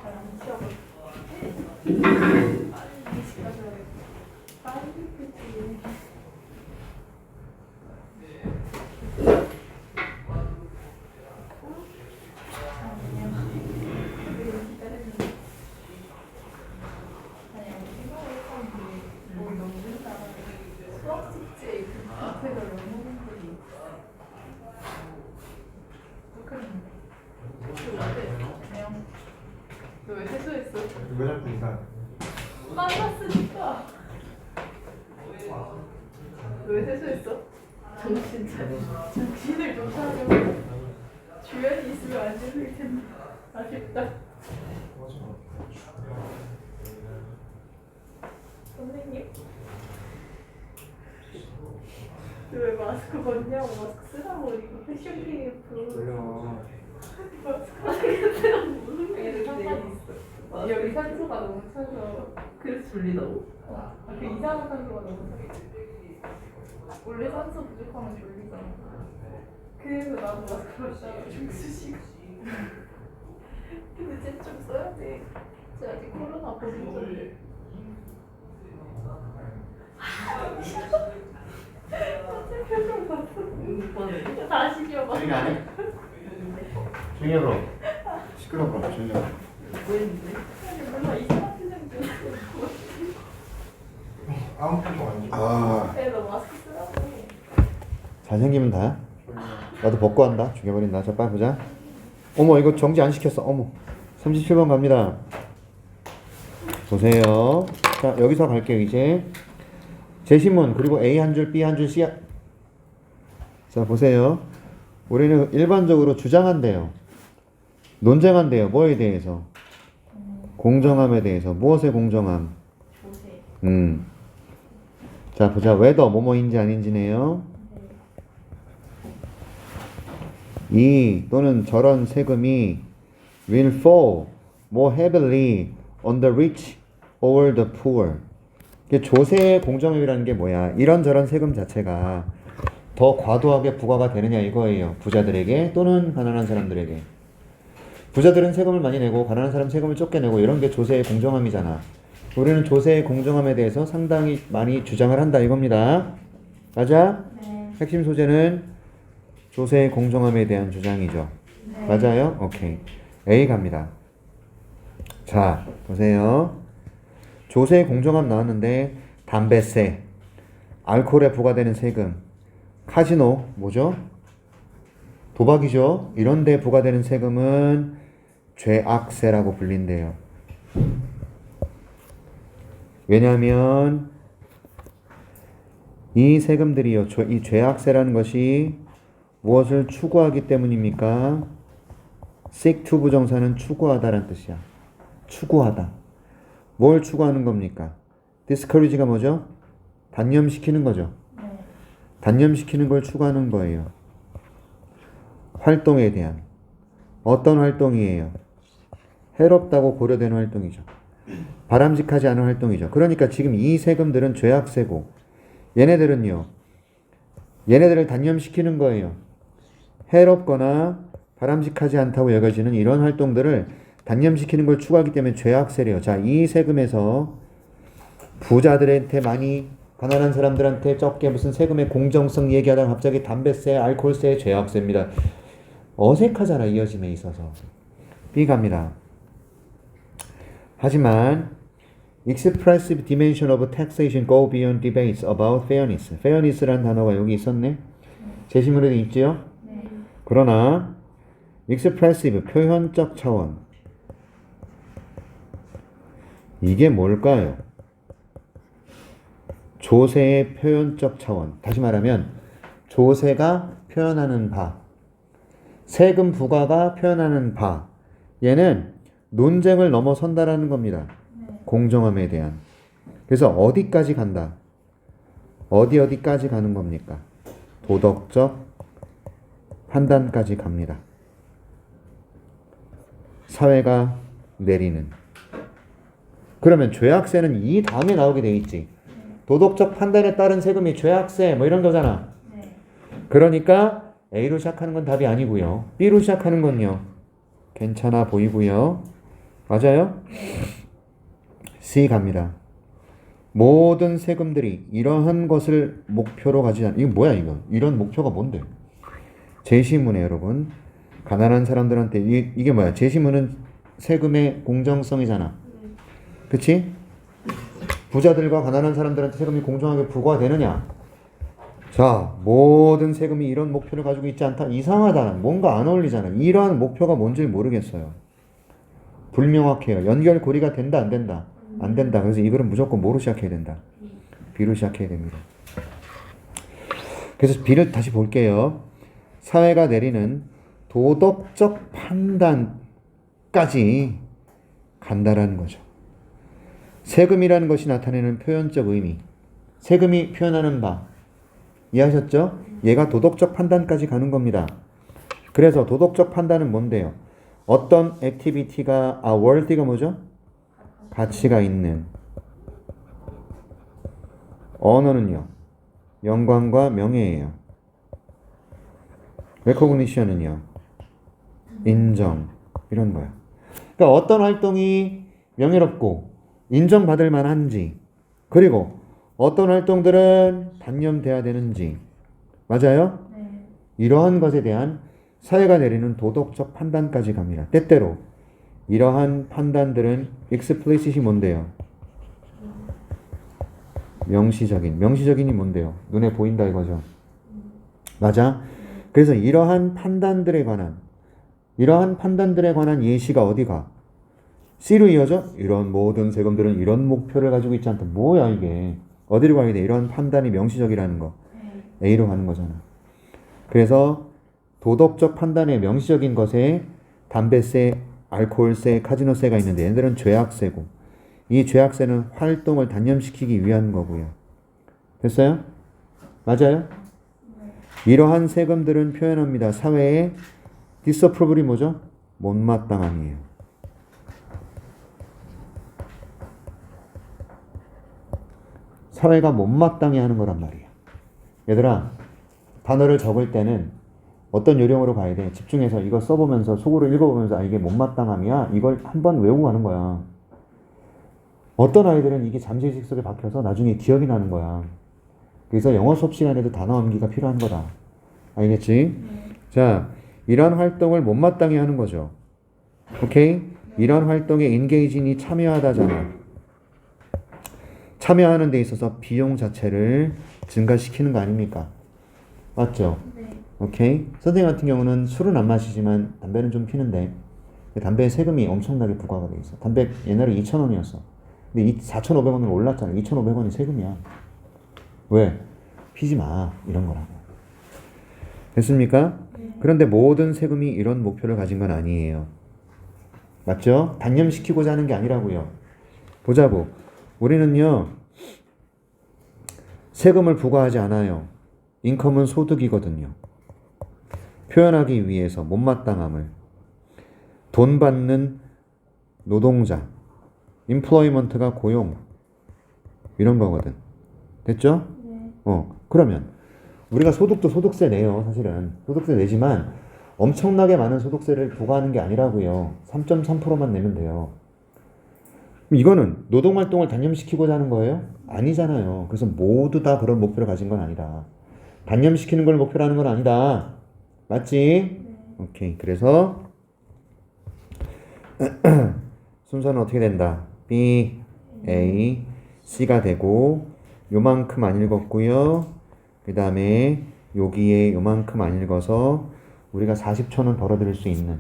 Speaker 4: 잘안 치워. 빨리 집 가져야겠다. 빨리 그치. 아니야. 왜 기다렸는데? 아니, 생각을 했던 만났으니까. 왜 세수했어?
Speaker 2: 정신 차려.
Speaker 4: 정신을 좀 차려. 주연이 있으면 안 재수일 텐데. 아쉽다. 선생님? 왜 마스크 벗냐고. 마스크 쓰라고. 이거 패션 KF. 마스크 쓰라고 무슨
Speaker 2: 애들
Speaker 4: 상관이 있어. 여기 산소가 너무 차서.
Speaker 2: 그래서 졸리다고?
Speaker 4: 그 이상한 산소가 너무 차서. 원래 산소 부족하면 졸리잖아. 그래서 나도 마스크 벗다가 중수시고. 근데 쟤좀 써야 돼. 쟤 아직 코로나 보는 건데. 쟤 표정 봤어.
Speaker 2: 오빠는
Speaker 4: 다시 줘봐.
Speaker 1: 조용히 안 해? 조용히 해 그럼. 시끄러워 그럼 조용히 해.
Speaker 2: 뭐 했는데?
Speaker 4: 아니 몰라 이상한 표정 지었어.
Speaker 3: 아무 표정 안 줘.
Speaker 1: 아
Speaker 4: 너 마스크 쓰라고.
Speaker 1: 잘생기면 다야? 나도 벗고 한다. 죽여버린다. 자 빨리 보자. 어머 이거 정지 안 시켰어. 어머 37번 갑니다. 보세요. 자 여기서 갈게요 이제. 제시문 그리고 A 한 줄 B 한 줄 C 한... 자 보세요. 우리는 일반적으로 주장한대요. 논쟁한대요. 뭐에 대해서? 공정함에 대해서. 무엇의 공정함?
Speaker 4: 조세.
Speaker 1: 자 보자. whether 뭐뭐인지 아닌지네요. 이 또는 저런 세금이 will fall more heavily on the rich over the poor. 이게 조세의 공정함이라는 게 뭐야? 이런저런 세금 자체가 더 과도하게 부과가 되느냐 이거예요. 부자들에게 또는 가난한 사람들에게. 부자들은 세금을 많이 내고 가난한 사람 세금을 적게 내고 이런 게 조세의 공정함이잖아. 우리는 조세의 공정함에 대해서 상당히 많이 주장을 한다 이겁니다. 맞아?
Speaker 4: 네.
Speaker 1: 핵심 소재는 조세의 공정함에 대한 주장이죠.
Speaker 4: 네.
Speaker 1: 맞아요? 오케이. A 갑니다. 자, 보세요. 조세의 공정함 나왔는데 담배세, 알코올에 부과되는 세금, 카지노, 뭐죠? 도박이죠. 이런 데 부과되는 세금은 죄악세라고 불린대요. 왜냐하면 이 세금들이요. 이 죄악세라는 것이 무엇을 추구하기 때문입니까? seek to 부정사는 추구하다란 뜻이야. 추구하다. 뭘 추구하는 겁니까? discourage가 뭐죠? 단념시키는 거죠.
Speaker 4: 네.
Speaker 1: 단념시키는 걸 추구하는 거예요. 활동에 대한. 어떤 활동이에요? 해롭다고 고려되는 활동이죠. 바람직하지 않은 활동이죠. 그러니까 지금 이 세금들은 죄악세고 얘네들은요. 얘네들을 단념시키는 거예요. 해롭거나 바람직하지 않다고 여겨지는 이런 활동들을 단념시키는 걸 추구하기 때문에 죄악세래요. 자, 이 세금에서 부자들한테 많이 가난한 사람들한테 적게 무슨 세금의 공정성 얘기하다가 갑자기 담배세, 알코올세, 죄악세입니다. 어색하잖아 이어짐에 있어서. B 갑니다. 하지만 expressive dimension of taxation go beyond debates about fairness. fairness라는 단어가 여기 있었네. 제시문에도 있지요?
Speaker 4: 네.
Speaker 1: 그러나 expressive 표현적 차원 이게 뭘까요? 조세의 표현적 차원. 다시 말하면 조세가 표현하는 바, 세금 부과가 표현하는 바, 얘는 논쟁을 넘어선다라는 겁니다. 공정함에 대한. 그래서 어디까지 간다? 어디까지 가는 겁니까? 도덕적 판단까지 갑니다. 사회가 내리는. 그러면 죄악세는 이 다음에 나오게 돼 있지. 도덕적 판단에 따른 세금이 죄악세 뭐 이런 거잖아.
Speaker 4: 네.
Speaker 1: 그러니까 A로 시작하는 건 답이 아니고요. B로 시작하는 건요. 괜찮아 보이고요. 맞아요? C 갑니다. 모든 세금들이 이러한 것을 목표로 가지지 않... 이거 뭐야 이거? 이런 목표가 뭔데? 제시문에 여러분. 가난한 사람들한테 이게 뭐야? 제시문은 세금의 공정성이잖아. 그치? 부자들과 가난한 사람들한테 세금이 공정하게 부과되느냐? 자, 모든 세금이 이런 목표를 가지고 있지 않다? 이상하다. 뭔가 안 어울리잖아. 이러한 목표가 뭔지 모르겠어요. 불명확해요. 연결고리가 된다 안 된다? 안 된다. 그래서 이 글은 무조건 뭐로 시작해야 된다? B로 시작해야 됩니다. 그래서 B를 다시 볼게요. 사회가 내리는 도덕적 판단까지 간다라는 거죠. 세금이라는 것이 나타내는 표현적 의미. 세금이 표현하는 바. 이해하셨죠? 얘가 도덕적 판단까지 가는 겁니다. 그래서 도덕적 판단은 뭔데요? 어떤 액티비티가 worthy가 뭐죠? 가치가 있는. 언어는요? 영광과 명예예요. recognition은요? 인정. 이런 거야. 그러니까 어떤 활동이 명예롭고 인정받을 만한지, 그리고 어떤 활동들은 단념돼야 되는지. 맞아요?
Speaker 4: 네.
Speaker 1: 이러한 것에 대한 사회가 내리는 도덕적 판단까지 갑니다. 때때로 이러한 판단들은 explicit이 뭔데요? 명시적인이 뭔데요? 눈에 보인다 이거죠. 맞아? 그래서 이러한 판단들에 관한 예시가 어디가? C로 이어져? 이런 모든 세금들은 이런 목표를 가지고 있지 않다. 뭐야 이게? 어디로 가야 돼? 이런 판단이 명시적이라는 거. A로 가는 거잖아. 그래서 도덕적 판단의 명시적인 것에 담배세, 알코올세, 카지노세가 있는데 얘네들은 죄악세고, 이 죄악세는 활동을 단념시키기 위한 거고요. 됐어요? 맞아요? 이러한 세금들은 표현합니다. 사회의 disapproval이 뭐죠? 못마땅함이에요. 사회가 못마땅해 하는 거란 말이에요. 얘들아, 단어를 적을 때는 어떤 요령으로 가야 돼? 집중해서 이거 써보면서 속으로 읽어보면서 이게 못마땅함이야? 이걸 한번 외우고 가는 거야. 어떤 아이들은 이게 잠재의식 속에 박혀서 나중에 기억이 나는 거야. 그래서 영어 수업 시간에도 단어 암기가 필요한 거다. 알겠지? 자, 이런 활동을 못마땅해 하는 거죠. 오케이? 이런 활동에 인게이진이 참여하다잖아. 참여하는 데 있어서 비용 자체를 증가시키는 거 아닙니까? 맞죠?
Speaker 4: 네.
Speaker 1: 오케이? 선생님 같은 경우는 술은 안 마시지만 담배는 좀 피는데 담배에 세금이 엄청나게 부과가 돼 있어. 담배 옛날에 2,000원이었어. 근데 4,500원으로 올랐잖아. 2,500원이 세금이야. 왜? 피지 마. 이런 거라고. 됐습니까? 그런데 모든 세금이 이런 목표를 가진 건 아니에요. 맞죠? 단념시키고자 하는 게 아니라고요. 보자고. 우리는요, 세금을 부과하지 않아요. 인컴은 소득이거든요. 표현하기 위해서 못마땅함을. 돈 받는 노동자. employment가 고용. 이런 거거든. 됐죠?
Speaker 4: 네.
Speaker 1: 그러면 우리가 소득도 소득세 내요. 사실은 소득세 내지만 엄청나게 많은 소득세를 부과하는 게 아니라고요. 3.3%만 내면 돼요. 이거는 노동활동을 단념시키고자 하는 거예요? 아니잖아요. 그래서 모두 다 그런 목표를 가진 건 아니다. 단념시키는 걸 목표로 하는 건 아니다. 맞지? 오케이. 그래서 순서는 어떻게 된다? B, A, C가 되고 요만큼 안 읽었고요. 그 다음에 여기에 요만큼 안 읽어서 우리가 40초는 벌어들일 수 있는.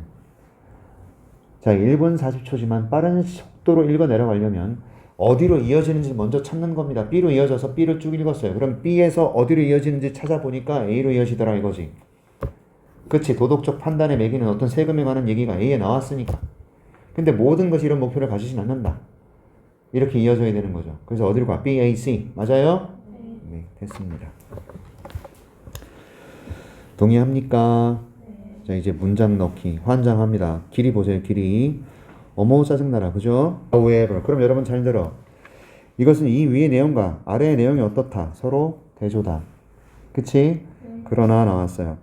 Speaker 1: 자, 1분 40초지만 빠른 속도로 읽어 내려가려면 어디로 이어지는지 먼저 찾는 겁니다. B로 이어져서 B를 쭉 읽었어요. 그럼 B에서 어디로 이어지는지 찾아보니까 A로 이어지더라 이거지. 그치? 도덕적 판단에 매기는 어떤 세금에 관한 얘기가 A에 나왔으니까. 근데 모든 것이 이런 목표를 가지진 않는다. 이렇게 이어져야 되는 거죠. 그래서 어디로 가? B, A, C. 맞아요? 네, 됐습니다. 동의합니까? 자, 이제 문장 넣기. 환장합니다. 길이 보세요, 길이. 어머, 짜증나라. 그죠? however. 그럼 여러분 잘 들어. 이것은 이 위의 내용과 아래의 내용이 어떻다? 서로 대조다. 그치? 그러나 나왔어요.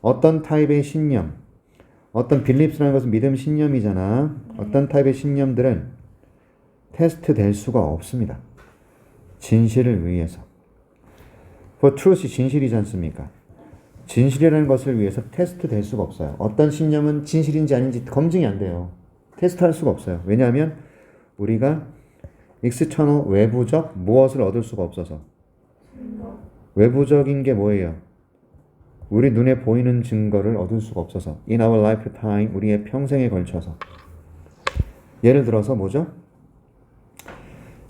Speaker 1: 어떤 타입의 신념. 어떤 beliefs라는 것은 믿음, 신념이잖아. 어떤 타입의 신념들은 테스트 될 수가 없습니다. 진실을 위해서. For truth이 진실이지 않습니까? 진실이라는 것을 위해서 테스트 될 수가 없어요. 어떤 신념은 진실인지 아닌지 검증이 안 돼요. 테스트할 수가 없어요. 왜냐하면 우리가 external 외부적 무엇을 얻을 수가 없어서. 외부적인 게 뭐예요? 우리 눈에 보이는 증거를 얻을 수가 없어서. In our lifetime, 우리의 평생에 걸쳐서. 예를 들어서 뭐죠?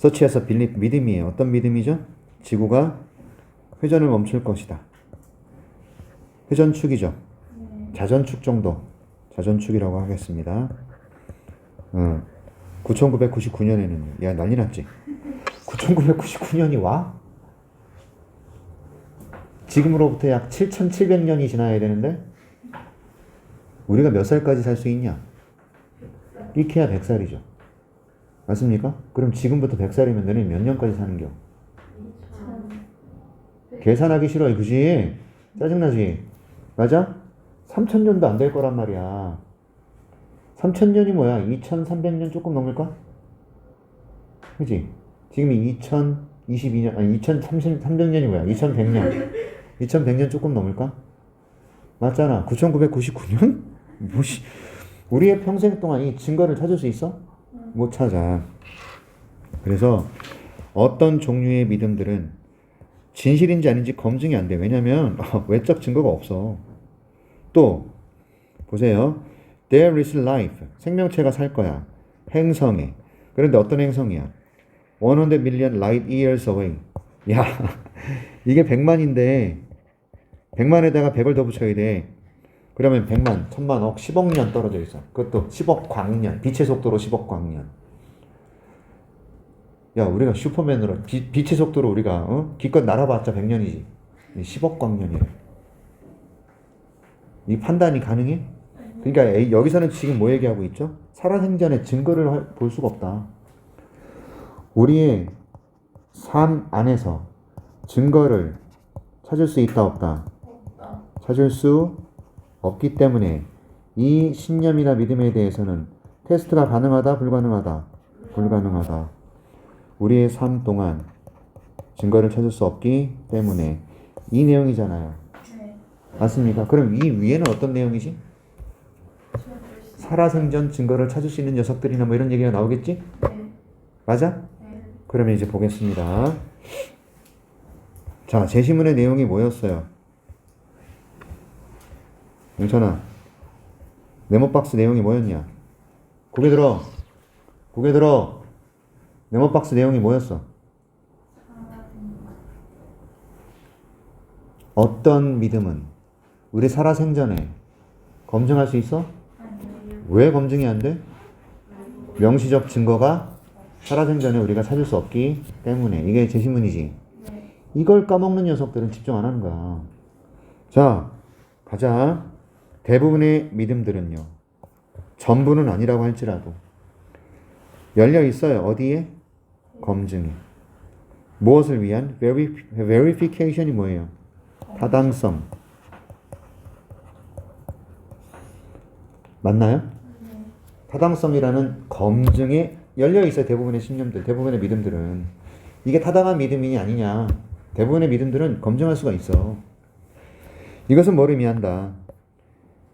Speaker 1: such as a belief, 믿음이에요. 어떤 믿음이죠? 지구가 회전을 멈출 것이다. 회전축이죠. 자전축 정도. 자전축이라고 하겠습니다. 9999년에는 야 난리 났지. 9999년이 와? 지금으로부터 약 7700년이 지나야 되는데 우리가 몇 살까지 살 수 있냐? 이케야 100살이죠. 맞습니까? 그럼 지금부터 100살이면 너네 몇 년까지 사는겨? 계산하기 싫어. 그지? 짜증나지? 맞아? 3000년도 안 될 거란 말이야. 3000년이 뭐야? 2300년 조금 넘을까? 그지? 지금이 2022년, 아니 2300년이 뭐야? 2100년. 2100년 조금 넘을까? 맞잖아. 9999년? 뭐시, 우리의 평생 동안 이 증거를 찾을 수 있어? 못 찾아. 그래서 어떤 종류의 믿음들은 진실인지 아닌지 검증이 안 돼. 왜냐면 외적 증거가 없어. 또 보세요. There is life. 생명체가 살 거야. 행성에. 그런데 어떤 행성이야? 100 million light years away. 야, 이게 100만인데 100만에다가 100을 더 붙여야 돼. 그러면 100만, 1000만, 억, 10억 년 떨어져 있어. 그것도 10억 광년. 빛의 속도로 10억 광년. 야, 우리가 슈퍼맨으로 빛의 속도로 우리가 기껏 날아봤자 100년이지. 10억 광년이래. 이 판단이 가능해? 그러니까 여기서는 지금 뭐 얘기하고 있죠? 살아생전의 증거를 볼 수가 없다. 우리의 삶 안에서 증거를 찾을 수 있다 없다?
Speaker 4: 없다.
Speaker 1: 찾을 수 없기 때문에 이 신념이나 믿음에 대해서는 테스트가 가능하다 불가능하다? 불가능하다. 우리의 삶 동안 증거를 찾을 수 없기 때문에 이 내용이잖아요.
Speaker 4: 네.
Speaker 1: 맞습니까? 그럼 이 위에는 어떤 내용이지?
Speaker 4: 줄수
Speaker 1: 살아생전 증거를 찾을 수 있는 녀석들이나 뭐 이런 얘기가 나오겠지?
Speaker 4: 네.
Speaker 1: 맞아?
Speaker 4: 네.
Speaker 1: 그러면 이제 보겠습니다. 자, 제시문의 내용이 뭐였어요? 용천아, 네모박스 내용이 뭐였냐? 고개 들어. 고개 들어. 네모박스 내용이 뭐였어? 어떤 믿음은 우리 살아생전에 검증할 수 있어?
Speaker 4: 아니에요.
Speaker 1: 왜 검증이 안 돼? 명시적 증거가 살아생전에 우리가 찾을 수 없기 때문에. 이게 제시문이지.
Speaker 4: 네.
Speaker 1: 이걸 까먹는 녀석들은 집중 안 하는 거야. 자, 가자. 대부분의 믿음들은요, 전부는 아니라고 할지라도 열려 있어요. 어디에? 검증에. 무엇을 위한? verification이 뭐예요? 타당성. 맞나요? 타당성이라는 검증에 열려 있어요. 대부분의 신념들, 대부분의 믿음들은. 이게 타당한 믿음이냐 아니냐. 대부분의 믿음들은 검증할 수가 있어. 이것은 뭘 의미한다?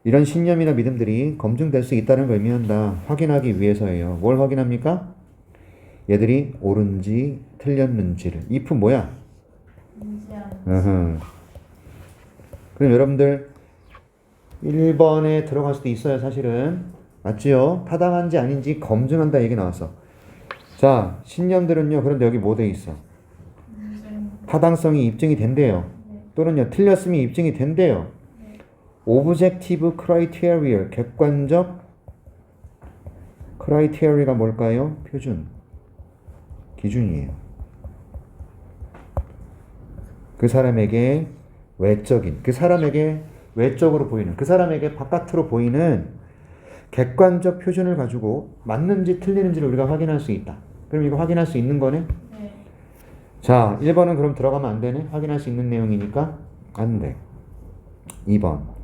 Speaker 1: 이런 신념이나 믿음들이 검증될 수 있다는 걸 의미한다. 확인하기 위해서예요. 뭘 확인합니까? 얘들이 옳은지 틀렸는지를. if 뭐야?
Speaker 4: 인지하는.
Speaker 1: 그럼 여러분들 1번에 들어갈 수도 있어요. 사실은. 맞지요? 타당한지 아닌지 검증한다 얘기 나왔어. 자, 신념들은요. 그런데 여기 뭐 돼 있어? 타당성이 입증이 된대요. 또는요. 틀렸음이 입증이 된대요. Objective criteria, 객관적 criter이가 뭘까요? 표준, 기준이에요. 그 사람에게 외적인, 그 사람에게 외적으로 보이는, 그 사람에게 바깥으로 보이는 객관적 표준을 가지고 맞는지 틀리는지를 우리가 확인할 수 있다. 그럼 이거 확인할 수 있는 거네?
Speaker 4: 네.
Speaker 1: 자, 1번은 그럼 들어가면 안 되네? 확인할 수 있는 내용이니까 안 돼. 2번.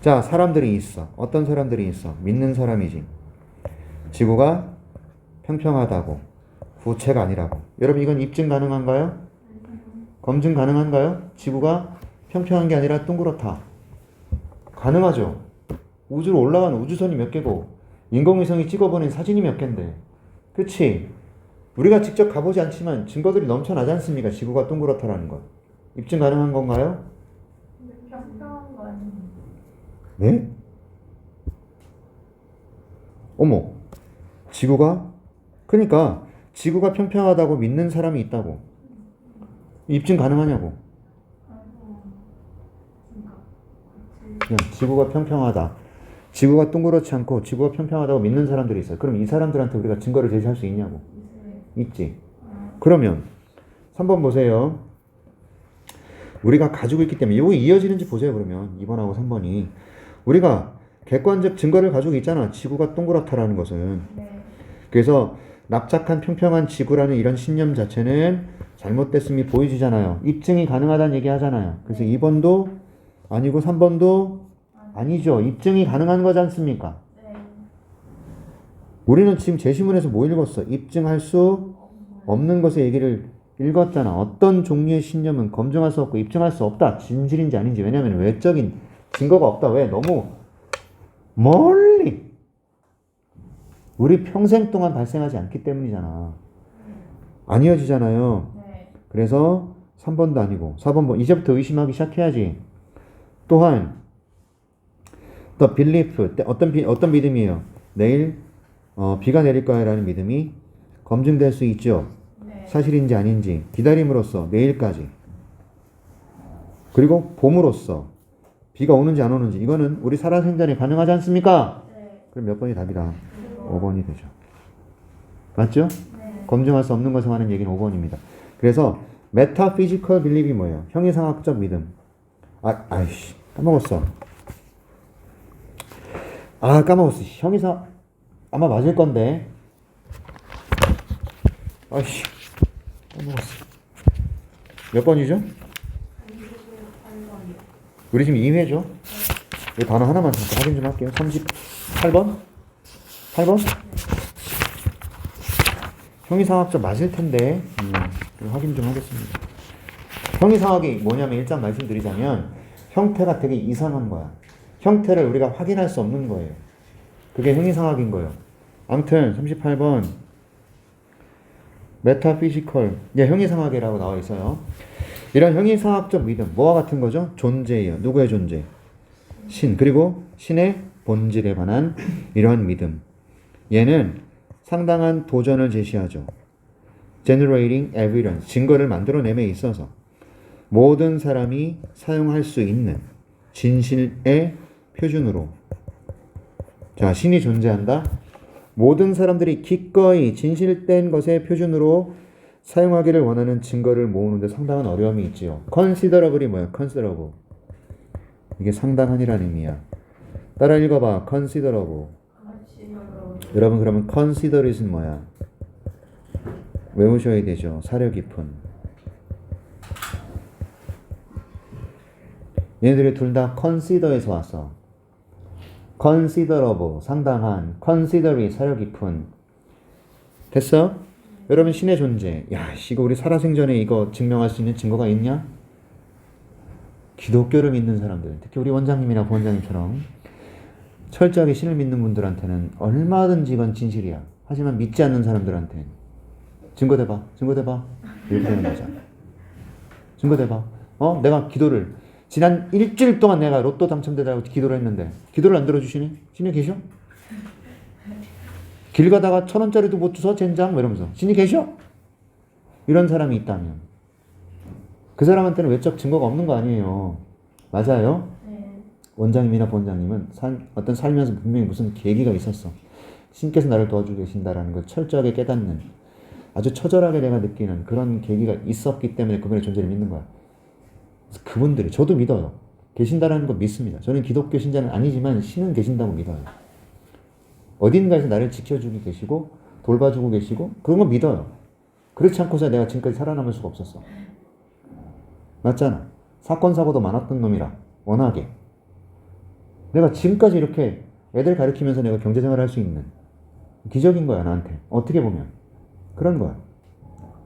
Speaker 1: 자, 사람들이 있어. 어떤 사람들이 있어? 믿는 사람이지. 지구가 평평하다고. 부채가 아니라고. 여러분 이건 입증 가능한가요? 검증 가능한가요? 지구가 평평한 게 아니라 둥그렇다. 가능하죠. 우주로 올라간 우주선이 몇 개고 인공위성이 찍어보낸 사진이 몇 개인데. 그치? 우리가 직접 가보지 않지만 증거들이 넘쳐나지 않습니까? 지구가 둥그렇다라는 것. 입증 가능한 건가요?
Speaker 4: 평평한 거 아니에요?
Speaker 1: 네? 어머, 지구가? 그러니까 지구가 평평하다고 믿는 사람이 있다고. 입증 가능하냐고. 그냥 지구가 평평하다. 지구가 둥그렇지 않고 지구가 평평하다고 믿는 사람들이 있어요. 그럼 이 사람들한테 우리가 증거를 제시할 수 있냐고. 있지. 그러면 3번 보세요. 우리가 가지고 있기 때문에 이거 이어지는지 보세요. 그러면 2번하고 3번이 우리가 객관적 증거를 가지고 있잖아. 지구가 동그랗다라는 것은.
Speaker 4: 네.
Speaker 1: 그래서 납작한 평평한 지구라는 이런 신념 자체는 잘못됐음이 보여지잖아요. 입증이 가능하다는 얘기 하잖아요. 그래서 2번도 아니고 3번도 아니죠. 입증이 가능한 거지 않습니까?
Speaker 4: 네.
Speaker 1: 우리는 지금 제시문에서 뭐 읽었어? 입증할 수 없는 것의 얘기를 읽었잖아. 어떤 종류의 신념은 검증할 수 없고 입증할 수 없다. 진실인지 아닌지. 왜냐하면 외적인 증거가 없다. 왜? 너무 멀리 우리 평생 동안 발생하지 않기 때문이잖아. 안 이어지잖아요.
Speaker 4: 네.
Speaker 1: 그래서 3번도 아니고 4번 이제부터 의심하기 시작해야지. 또한 the belief 어떤 믿음이에요? 내일 비가 내릴 거야라는 믿음이 검증될 수 있죠.
Speaker 4: 네.
Speaker 1: 사실인지 아닌지 기다림으로써 내일까지. 그리고 봄으로써 비가 오는지 안 오는지 이거는 우리 살아생전에 가능하지 않습니까?
Speaker 4: 네.
Speaker 1: 그럼 몇 번이 답이다? 5번이 되죠. 맞죠?
Speaker 4: 네.
Speaker 1: 검증할 수 없는 것에 관한 얘기는 5번입니다. 그래서 메타피지컬 빌립이 뭐예요? 형이상학적 믿음. 아이씨 까먹었어. 까먹었어. 형이상 아마 맞을 건데. 아이씨 까먹었어. 몇 번이죠? 우리 지금 2회죠? 이 단어 하나만 잠깐 확인 좀 할게요. 38번? 8번? 형이상학적 맞을 텐데 확인 좀 하겠습니다. 형이상학이 뭐냐면 일단 말씀드리자면 형태가 되게 이상한 거야. 형태를 우리가 확인할 수 없는 거예요. 그게 형이상학인 거예요. 아무튼 38번 메타피지컬 형이상학이라고 나와 있어요. 이런 형이상학적 믿음 뭐와 같은 거죠? 존재예요. 누구의 존재? 신. 그리고 신의 본질에 관한 이러한 믿음. 얘는 상당한 도전을 제시하죠. generating evidence, 증거를 만들어냄에 있어서 모든 사람이 사용할 수 있는 진실의 표준으로. 자, 신이 존재한다. 모든 사람들이 기꺼이 진실된 것의 표준으로 사용하기를 원하는 증거를 모으는데 상당한 어려움이 있지요. considerable이 뭐야? considerable. 이게 상당한이라는 의미야. 따라 읽어봐. considerable. 여러분 그러면 considerat은 뭐야? 외우셔야 되죠. 사려 깊은. 얘네들이 둘 다 consider에서 왔어. considerable 상당한, considerate 사려 깊은. 됐어? 여러분 신의 존재. 야, 이거 우리 살아생전에 이거 증명할 수 있는 증거가 있냐? 기독교를 믿는 사람들, 특히 우리 원장님이나 부원장님처럼 철저하게 신을 믿는 분들한테는 얼마든지 이건 진실이야. 하지만 믿지 않는 사람들한테는 증거 대봐. 증거 대봐. 이렇게 되는 거잖아. 증거 대봐. 내가 기도를 지난 일주일 동안 내가 로또 당첨되다고 기도를 했는데 기도를 안 들어주시네? 신이 계셔? 길 가다가 1,000원짜리도 못 주서 젠장 이러면서 신이 계셔? 이런 사람이 있다면 그 사람한테는 외적 증거가 없는 거 아니에요. 맞아요?
Speaker 4: 네.
Speaker 1: 원장님이나 본장님은 어떤 살면서 분명히 무슨 계기가 있었어. 신께서 나를 도와주고 계신다라는 걸 철저하게 깨닫는, 아주 처절하게 내가 느끼는 그런 계기가 있었기 때문에 그분의 존재를 믿는 거야. 그래서 그분들이, 저도 믿어요. 계신다라는 거 믿습니다. 저는 기독교 신자는 아니지만 신은 계신다고 믿어요. 어딘가에서 나를 지켜주고 계시고 돌봐주고 계시고 그런 거 믿어요. 그렇지 않고서 내가 지금까지 살아남을 수가 없었어. 맞잖아. 사건 사고도 많았던 놈이라 워낙에 내가 지금까지 이렇게 애들 가르치면서 내가 경제생활을 할 수 있는 기적인 거야. 나한테 어떻게 보면 그런 거야.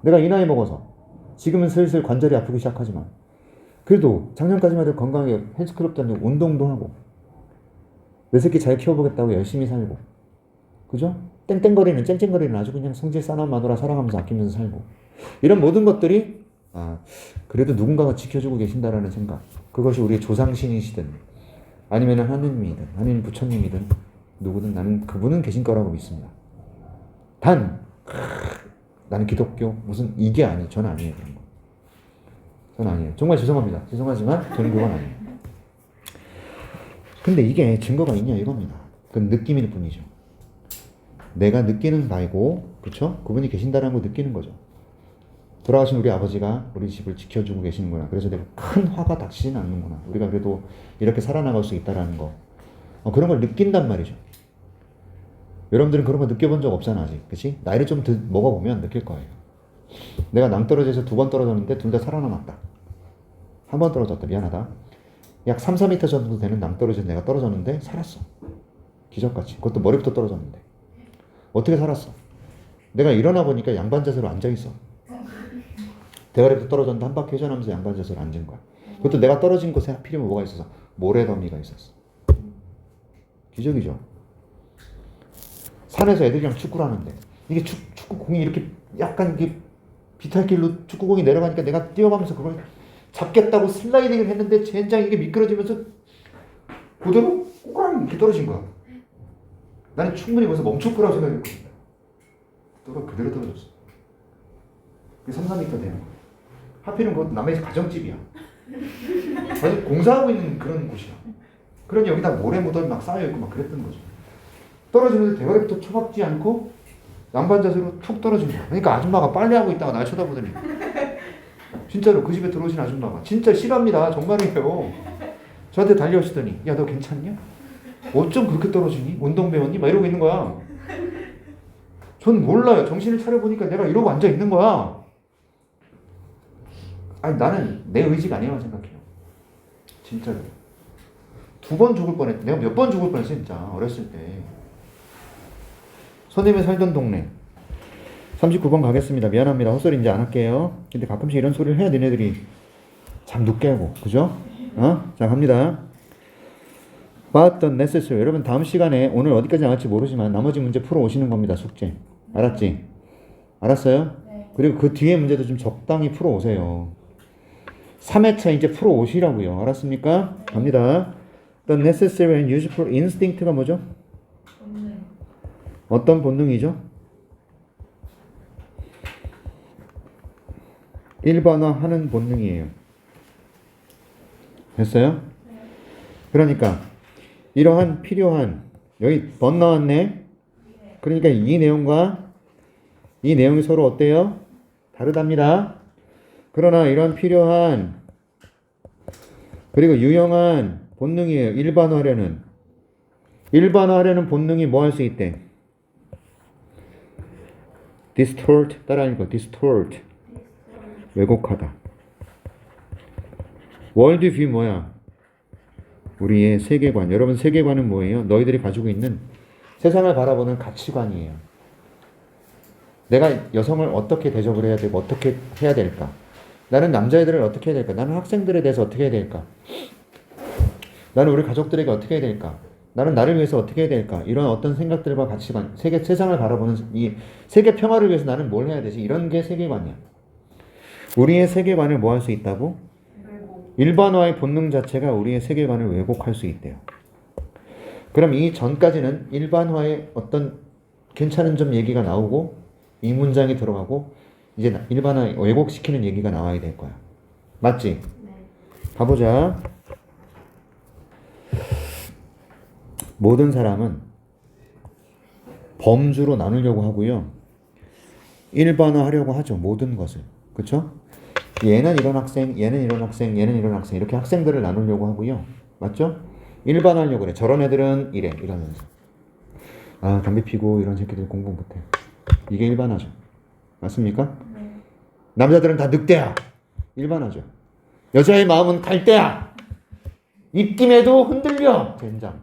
Speaker 1: 내가 이 나이 먹어서 지금은 슬슬 관절이 아프기 시작하지만 그래도 작년까지만 해도 건강하게 헬스클럽 다니고 운동도 하고 내 새끼 잘 키워보겠다고 열심히 살고, 그죠? 땡땡거리는 쨍쨍거리는 아주 그냥 성질 싸나운 마누라 사랑하면서 아끼면서 살고, 이런 모든 것들이 그래도 누군가가 지켜주고 계신다라는 생각, 그것이 우리의 조상신이시든 아니면 하느님이든 하느님 부처님이든 누구든 나는 그분은 계신 거라고 믿습니다. 단 나는 기독교 무슨 이게 아니에요. 저는 아니에요. 그런 거. 저는 아니에요. 정말 죄송합니다. 죄송하지만 저는 그건 아니에요. 근데 이게 증거가 있냐 이겁니다. 그건 느낌일 뿐이죠. 내가 느끼는 바이고, 그렇죠? 그분이 계신다는 거 느끼는 거죠. 돌아가신 우리 아버지가 우리 집을 지켜주고 계시는구나. 그래서 내가 큰 화가 닥치진 않는구나. 우리가 그래도 이렇게 살아나갈 수 있다라는 거. 그런 걸 느낀단 말이죠. 여러분들은 그런 거 느껴본 적 없잖아 아직. 그치? 나이를 좀 먹어보면 느낄 거예요. 내가 낭떠러지에서 2번 떨어졌는데 둘 다 살아남았다. 한 번 떨어졌다. 미안하다. 약 3, 4m 정도 되는 낭떠러지에서 내가 떨어졌는데 살았어. 기적같이. 그것도 머리부터 떨어졌는데. 어떻게 살았어? 내가 일어나 보니까 양반 자세로 앉아있어. 대가리부터 떨어졌는데 한 바퀴 회전하면서 양반 자세로 앉은 거야. 그것도 내가 떨어진 곳에 하필이면 뭐가 있어서 모래더미가 있었어. 기적이죠. 산에서 애들이랑 축구를 하는데 이게 축구공이 이렇게 약간 이게 비탈길로 축구공이 내려가니까 내가 뛰어가면서 그걸 잡겠다고 슬라이딩을 했는데 젠장 이게 미끄러지면서 그대로 꼬랑 이렇게 떨어진 거야. 나는 충분히 거기서 멈출 거라고 생각했거든. 그대로 떨어졌어. 그게 3, 4m 되는 거야. 하필은 그것도 남의 가정집이야. 아주 공사하고 있는 그런 곳이야. 그러니 여기다 모래 무덤이 막 쌓여있고 막 그랬던 거죠. 떨어지면서 대가리부터 쳐박지 않고 양반 자세로 툭 떨어진 거야. 그러니까 아줌마가 빨래하고 있다가 날 쳐다보더니 진짜로 그 집에 들어오신 아줌마가 진짜 실합니다. 정말이에요. 저한테 달려오시더니 야 너 괜찮냐? 어쩜 그렇게 떨어지니? 운동 배웠니? 막 이러고 있는 거야. 전 몰라요. 정신을 차려보니까 내가 이러고 앉아있는 거야. 아니 나는 내 의지가 아니라고 생각해요. 진짜로. 2번 죽을 뻔했. 내가 몇 번 죽을 뻔했어 진짜 어렸을 때. 선생님이 살던 동네 39번 가겠습니다. 미안합니다. 헛소리 이제 안 할게요. 근데 가끔씩 이런 소리를 해야 너네들이 잠 늦게 하고 그죠? 자 갑니다. But the necessary. 여러분 다음 시간에 오늘 어디까지 나갈지 모르지만 나머지 문제 풀어 오시는 겁니다. 숙제. 알았지? 알았어요?
Speaker 4: 네.
Speaker 1: 그리고 그 뒤에 문제도 좀 적당히 풀어 오세요. 3회차 이제 풀어 오시라고요. 알았습니까? 갑니다. The necessary and useful instinct가 뭐죠?
Speaker 4: 본능.
Speaker 1: 어떤 본능이죠? 일반화하는 본능이에요. 됐어요? 그러니까 이러한 필요한 여기 번 나왔네. 그러니까 이 내용과 이 내용이 서로 어때요? 다르답니다. 그러나 이런 필요한 그리고 유용한 본능이에요. 일반화하려는 본능이 뭐 할 수 있대? distort 따라하는 거 distort 왜곡하다. 월드뷰 뭐야? 우리의 세계관. 여러분 세계관은 뭐예요? 너희들이 가지고 있는 세상을 바라보는 가치관이에요. 내가 여성을 어떻게 대접을 해야 되고 어떻게 해야 될까? 나는 남자애들을 어떻게 해야 될까? 나는 학생들에 대해서 어떻게 해야 될까? 나는 우리 가족들에게 어떻게 해야 될까? 나는 나를 위해서 어떻게 해야 될까? 이런 어떤 생각들과 가치관, 세상을 바라보는 이 세계 평화를 위해서 나는 뭘 해야 되지? 이런 게 세계관이야. 우리의 세계관을 뭐 할 수 있다고?
Speaker 4: 왜곡.
Speaker 1: 일반화의 본능 자체가 우리의 세계관을 왜곡할 수 있대요. 그럼 이 전까지는 일반화의 어떤 괜찮은 점 얘기가 나오고 이 문장이 들어가고 이제 일반화 왜곡시키는 얘기가 나와야 될 거야. 맞지?
Speaker 2: 네.
Speaker 1: 가보자. 모든 사람은 범주로 나누려고 하고요. 일반화하려고 하죠. 모든 것을. 그쵸? 얘는 이런 학생, 얘는 이런 학생, 얘는 이런 학생 이렇게 학생들을 나누려고 하고요. 맞죠? 일반화하려고 그래. 저런 애들은 이래 이러면서 아 담배 피고 이런 새끼들 공부 못해. 이게 일반화죠. 맞습니까?
Speaker 4: 네.
Speaker 1: 남자들은 다 늑대야. 일반화죠. 여자의 마음은 갈대야. 입김에도 흔들려. 젠장.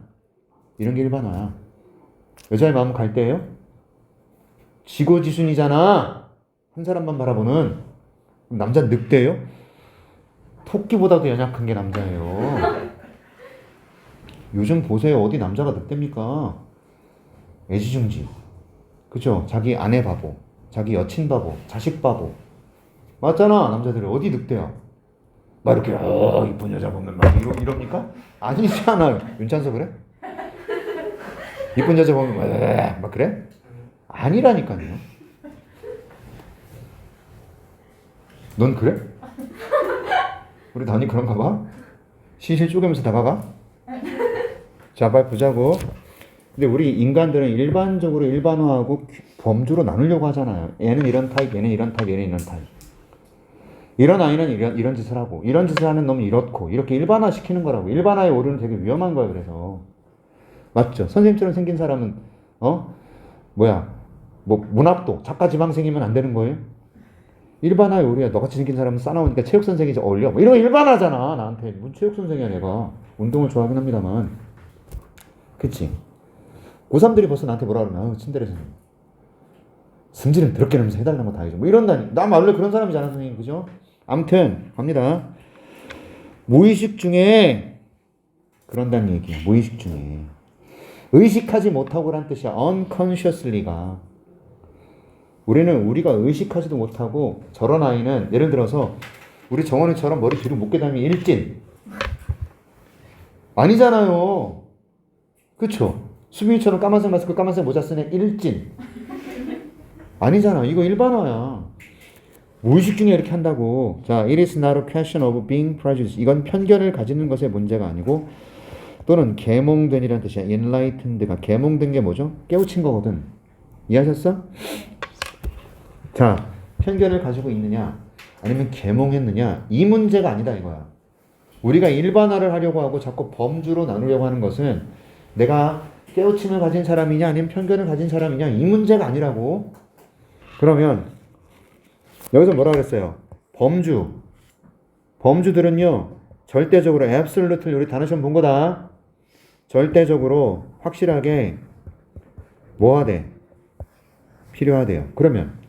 Speaker 1: 이런 게 일반화야. 여자의 마음은 갈대예요? 지고지순이잖아. 한 사람만 바라보는. 남자는 늑대예요? 토끼보다도 연약한 게 남자예요. 요즘 보세요. 어디 남자가 늑대입니까? 애지중지. 그죠? 자기 아내 바보, 자기 여친 바보, 자식 바보. 맞잖아. 남자들이 어디 늑대야? 막 이렇게 이쁜 여자 보면 막 이럽니까? 아니잖아요. 윤찬서 그래? 이쁜 여자 보면 막 그래? 아니라니까요. 넌 그래? 우리 단이 그런가 봐? 실실 쪼개면서 다가가? 자, 빨리 보자고. 근데 우리 인간들은 일반적으로 일반화하고 범주로 나누려고 하잖아요. 얘는 이런 타입, 얘는 이런 타입, 얘는 이런 타입. 이런 아이는 이런 짓을 하고, 이런 짓을 하는 놈은 이렇고, 이렇게 일반화 시키는 거라고. 일반화에 오르는 되게 위험한 거야, 그래서. 맞죠? 선생님처럼 생긴 사람은, 문학도, 작가 지망생이면 안 되는 거예요? 일반화에 오르야. 너같이 생긴 사람은 싸나우니까 체육선생이 어울려. 뭐 이런 거 일반화잖아, 나한테. 무슨 체육선생이야, 내가. 운동을 좋아하긴 합니다만. 그치? 고3들이 벌써 나한테 뭐라 그러면, 친데레 선생님. 승질은 더럽게 내면서 해달라는 거 다 해줘. 뭐 이런다니. 나 원래 그런 사람이잖아, 선생님. 그죠? 아무튼, 갑니다. 무의식 중에, 그런다는 얘기야. 무의식 중에. 의식하지 못하고란 뜻이야. unconsciously가. 우리가 의식하지도 못하고, 저런 아이는, 예를 들어서, 우리 정원이처럼 머리 뒤로 묶게 되면 일진. 아니잖아요. 그쵸? 수빈이처럼 까만색 마스크, 까만색 모자 쓴 애 일진. 아니잖아. 이거 일반화야. 무의식 중에 이렇게 한다고. 자, it is not a question of being prejudiced. 이건 편견을 가지는 것의 문제가 아니고, 또는 계몽된이라는 뜻이야. enlightened가 계몽된 게 뭐죠? 깨우친 거거든. 이해하셨어? 자, 편견을 가지고 있느냐, 아니면 계몽했느냐, 이 문제가 아니다 이거야. 우리가 일반화를 하려고 하고 자꾸 범주로 나누려고 하는 것은 내가 깨우침을 가진 사람이냐, 아니면 편견을 가진 사람이냐, 이 문제가 아니라고. 그러면 여기서 뭐라 그랬어요? 범주들은요, 절대적으로 absolute를 우리 단어 시험 본 거다. 절대적으로 확실하게 뭐하대? 필요하대요. 그러면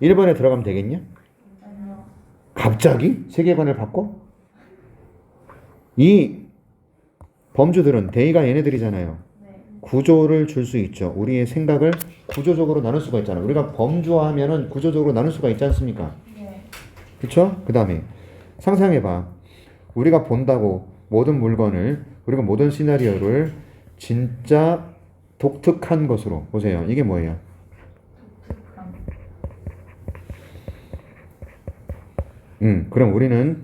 Speaker 1: 1번에 들어가면 되겠냐?
Speaker 4: 아니요.
Speaker 1: 갑자기 세계관을 바꿔? 이 범주들은 대의가 얘네들이잖아요.
Speaker 4: 네.
Speaker 1: 구조를 줄 수 있죠. 우리의 생각을 구조적으로 나눌 수가 있잖아요. 우리가 범주화하면은 구조적으로 나눌 수가 있지 않습니까?
Speaker 4: 네.
Speaker 1: 그쵸? 그 다음에 상상해봐. 우리가 본다고 모든 물건을, 그리고 모든 시나리오를 진짜 독특한 것으로 보세요. 이게 뭐예요? 그럼 우리는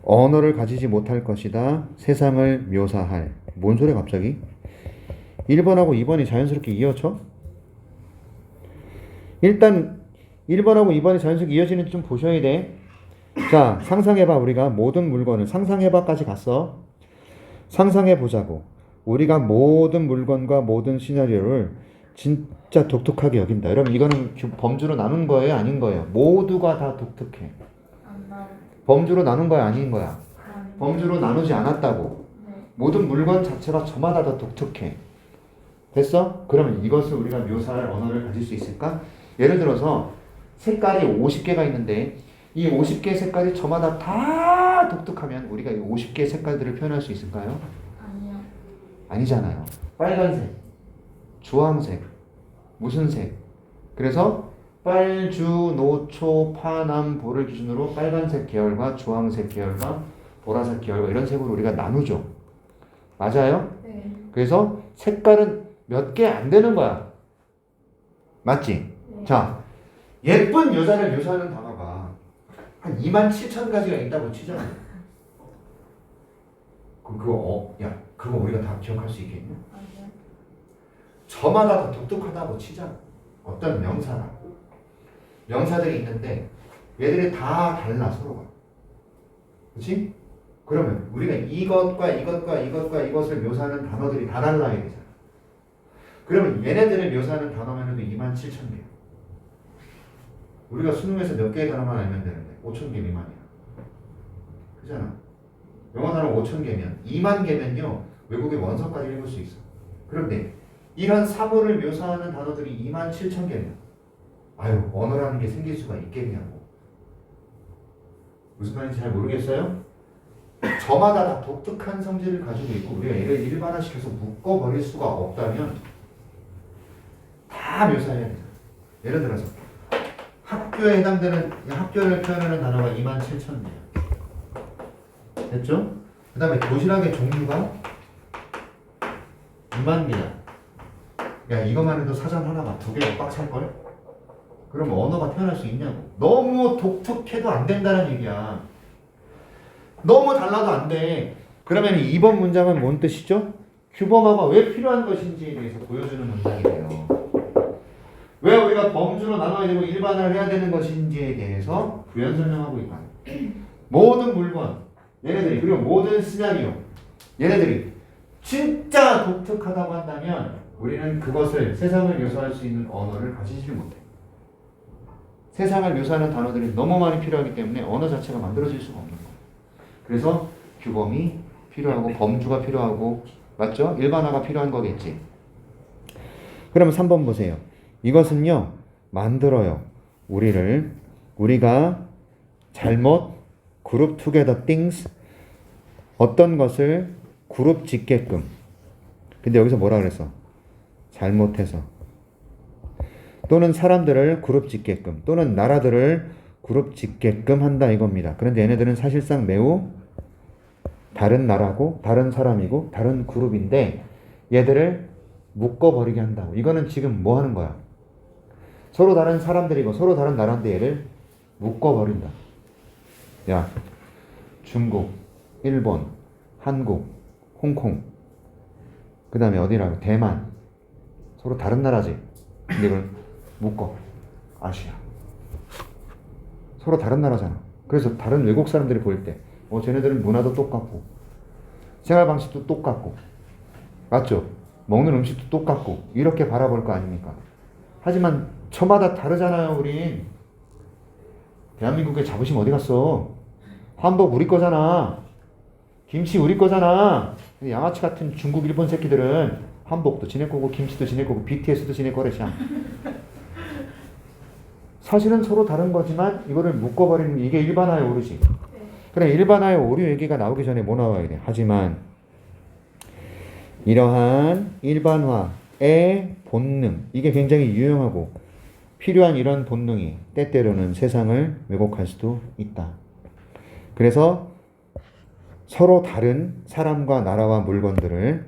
Speaker 1: 언어를 가지지 못할 것이다. 세상을 묘사할. 뭔 소리야 갑자기? 1번하고 2번이 자연스럽게 이어져? 일단 1번하고 2번이 자연스럽게 이어지는지 좀 보셔야 돼. 자, 상상해봐. 우리가 모든 물건을 상상해봐까지 갔어. 상상해보자고. 우리가 모든 물건과 모든 시나리오를 진짜 독특하게 여긴다. 여러분 이거는 범주로 나눈 거예요? 아닌 거예요? 모두가 다 독특해.
Speaker 4: 안 나오.
Speaker 1: 범주로 나눈 거야? 아닌 거야?
Speaker 4: 아니.
Speaker 1: 범주로 나누지 않았다고.
Speaker 4: 네.
Speaker 1: 모든 물건 자체가 저마다 다 독특해. 됐어? 그러면 이것을 우리가 묘사할 언어를 가질 수 있을까? 예를 들어서 색깔이 50개가 있는데 이 50개의 색깔이 저마다 다 독특하면 우리가 이 50개의 색깔들을 표현할 수 있을까요?
Speaker 4: 아니요.
Speaker 1: 아니잖아요. 빨간색, 주황색, 무슨 색? 그래서 빨주, 노초, 파남, 보를 기준으로 빨간색 계열과 주황색 계열과 보라색 계열과 이런 색으로 우리가 나누죠. 맞아요?
Speaker 4: 네.
Speaker 1: 그래서 색깔은 몇 개 안 되는 거야. 맞지?
Speaker 4: 네.
Speaker 1: 자, 예쁜 여자를 묘사하는 단어가 한 27,000가지가 있다고 치잖아. 그거 우리가 다 기억할 수 있겠냐?
Speaker 4: 아니요.
Speaker 1: 저마다 다 독특하다고 치잖아. 어떤 명사들이 있는데 얘들이 다 달라 서로가. 그렇지? 그러면 우리가 이것과 이것을 묘사하는 단어들이 다 달라야 되잖아. 그러면 얘네들을 묘사하는 단어만 해도 27,000개. 우리가 수능에서 몇 개의 단어만 알면 되는데 5,000개 미만이야. 그잖아. 영어 단어 5,000개면 2만 개면요 외국의 원서까지 읽을 수 있어. 그런데 이런 사물을 묘사하는 단어들이 27,000개면 아유 언어라는 게 생길 수가 있겠냐고. 무슨 말인지 잘 모르겠어요? 저마다 다 독특한 성질을 가지고 있고 우리가 얘를 일반화시켜서 묶어버릴 수가 없다면 다 묘사해야 돼요. 예를 들어서 학교에 해당되는 학교를 표현하는 단어가 27,000개야. 됐죠? 그 다음에 도시락의 종류가 2만 개야. 야 이것만 해도 사전 하나가 2개가 꽉 찰걸? 그럼 언어가 태어날 수 있냐고. 너무 독특해도 안 된다는 얘기야. 너무 달라도 안 돼. 그러면 2번 문장은 뭔 뜻이죠? 규범화가 왜 필요한 것인지에 대해서 보여주는 문장이 돼요. 왜 우리가 범주로 나눠야 되고 일반화를 해야 되는 것인지에 대해서 부연 설명하고 있다. 모든 물건, 얘네들이, 그리고 모든 시나리오, 얘네들이 진짜 독특하다고 한다면 우리는 그것을, 세상을 묘사할 수 있는 언어를 가지지 못해. 세상을 묘사하는 단어들이 너무 많이 필요하기 때문에 언어 자체가 만들어질 수가 없는 거예요. 그래서 규범이 필요하고 범주가 필요하고, 맞죠? 일반화가 필요한 거겠지. 그러면 3번 보세요. 이것은요, 만들어요. 우리가 잘못 group together things, 어떤 것을 그룹 짓게끔. 근데 여기서 뭐라 그랬어? 잘못해서. 또는 사람들을 그룹 짓게끔, 또는 나라들을 그룹 짓게끔 한다 이겁니다. 그런데 얘네들은 사실상 매우 다른 나라고, 다른 사람이고, 다른 그룹인데 얘들을 묶어버리게 한다고. 이거는 지금 뭐 하는 거야? 서로 다른 사람들이고 서로 다른 나라인데 얘를 묶어버린다. 야, 중국, 일본, 한국, 홍콩, 그 다음에 어디라고? 대만. 서로 다른 나라지. 근데 이걸 묶어. 아시아. 서로 다른 나라잖아. 그래서 다른 외국 사람들이 보일 때 쟤네들은 문화도 똑같고 생활 방식도 똑같고, 맞죠? 먹는 음식도 똑같고 이렇게 바라볼 거 아닙니까? 하지만 저마다 다르잖아요. 우린 대한민국의 자부심 어디 갔어? 한복 우리 거잖아. 김치 우리 거잖아. 근데 양아치 같은 중국, 일본 새끼들은 한복도 지네 거고 김치도 지네 거고 BTS도 지네 거래샤. 사실은 서로 다른 거지만 이거를 묶어버리는, 이게 일반화의 오류지. 그래, 일반화의 오류 얘기가 나오기 전에 뭐 나와야 돼? 하지만 이러한 일반화의 본능, 이게 굉장히 유용하고 필요한 이런 본능이 때때로는 세상을 왜곡할 수도 있다. 그래서 서로 다른 사람과 나라와 물건들을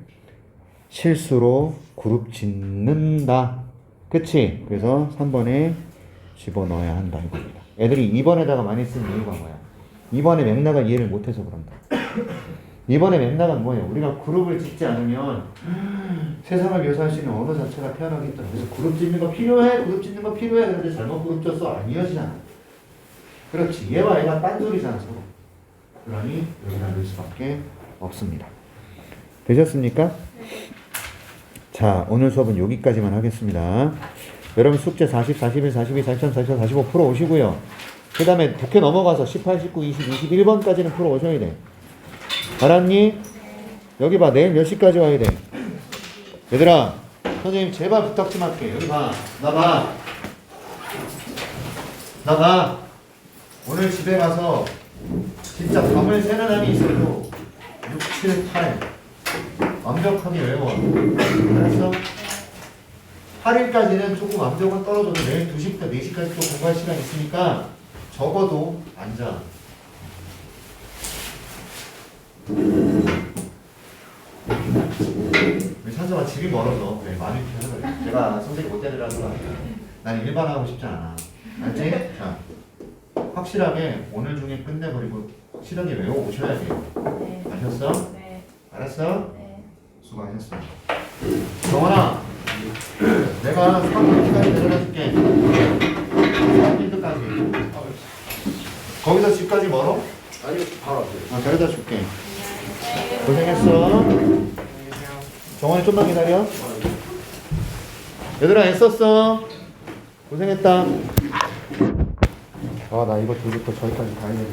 Speaker 1: 실수로 그룹 짓는다. 그치? 그래서 3번에 집어넣어야 한다 이겁니다. 애들이 2번에다가 많이 쓴 이유가 뭐야? 2번의 맥락을 이해를 못해서 그런다. 2번의 맥락은 뭐예요? 우리가 그룹을 짓지 않으면 세상을 묘사할 수 있는 언어 자체가 태어나겠다. 그래서 그룹 짓는 거 필요해? 그룹 짓는 거 필요해? 그런데 잘못 그룹 졌어? 안 이어지잖아. 그렇지. 얘와 얘가 딴소리잖아 서로. 그러니 여기다 넣을 수밖에 없습니다. 되셨습니까? 자, 오늘 수업은 여기까지만 하겠습니다. 여러분 숙제 40, 41, 42, 43, 44, 45 풀어 오시고요. 그 다음에 독해 넘어가서 18, 19, 20, 21번까지는 풀어 오셔야 돼. 알았니? 여기 봐. 내일 몇 시까지 와야 돼? 얘들아, 선생님 제발 부탁 좀 할게. 여기 봐. 나 봐. 나 봐. 오늘 집에 가서 진짜 밤을 새는 한이 있어도 6, 7, 8 완벽하게 외워. 알았어? 8일까지는 조금 완벽은 떨어져도 내일 2시부터 4시까지 또 공부할 시간 있으니까 적어도 앉아. 우리 찬성아 집이 멀어서 그래 많이 피하는 거야. 제가 선생님 못 되더라도 난 일반하고 싶지 않아. 알지? 자, 확실하게 오늘 중에 끝내버리고 확실하게 외워오셔야 돼요.
Speaker 4: 네.
Speaker 1: 아셨어?
Speaker 4: 네.
Speaker 1: 알았어?
Speaker 4: 네.
Speaker 1: 수고하셨어. 정원아, 내가 3일까지 내려다 줄게. 3일까지. 거기서 집까지 멀어?
Speaker 3: 아니요, 바로 앞에.
Speaker 1: 데려다 줄게. 고생했어. 정원이 좀만 기다려. 얘들아 애썼어. 고생했다. 나 이거 들고 또 저기까지 가야 되네.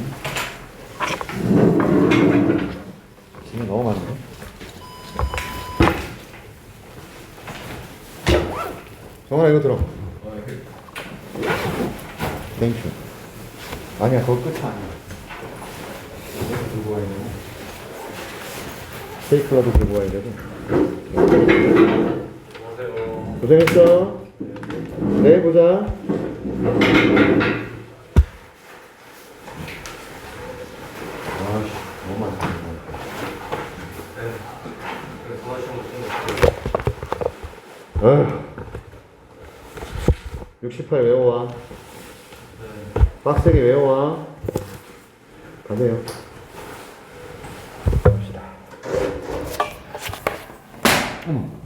Speaker 1: 짐이 너무 많네. 정원아 이거 들어. 땡큐. 아니야, 그거 끝이 아니야. 이거 들고 와야 되고. 스테이플러도 들고 와야 되고. 고생했어. 내일 보자. 아씨, 너무 많다. 에휴. 68 외워와. 빡세게 외워와. 가세요. 갑시다. 어머.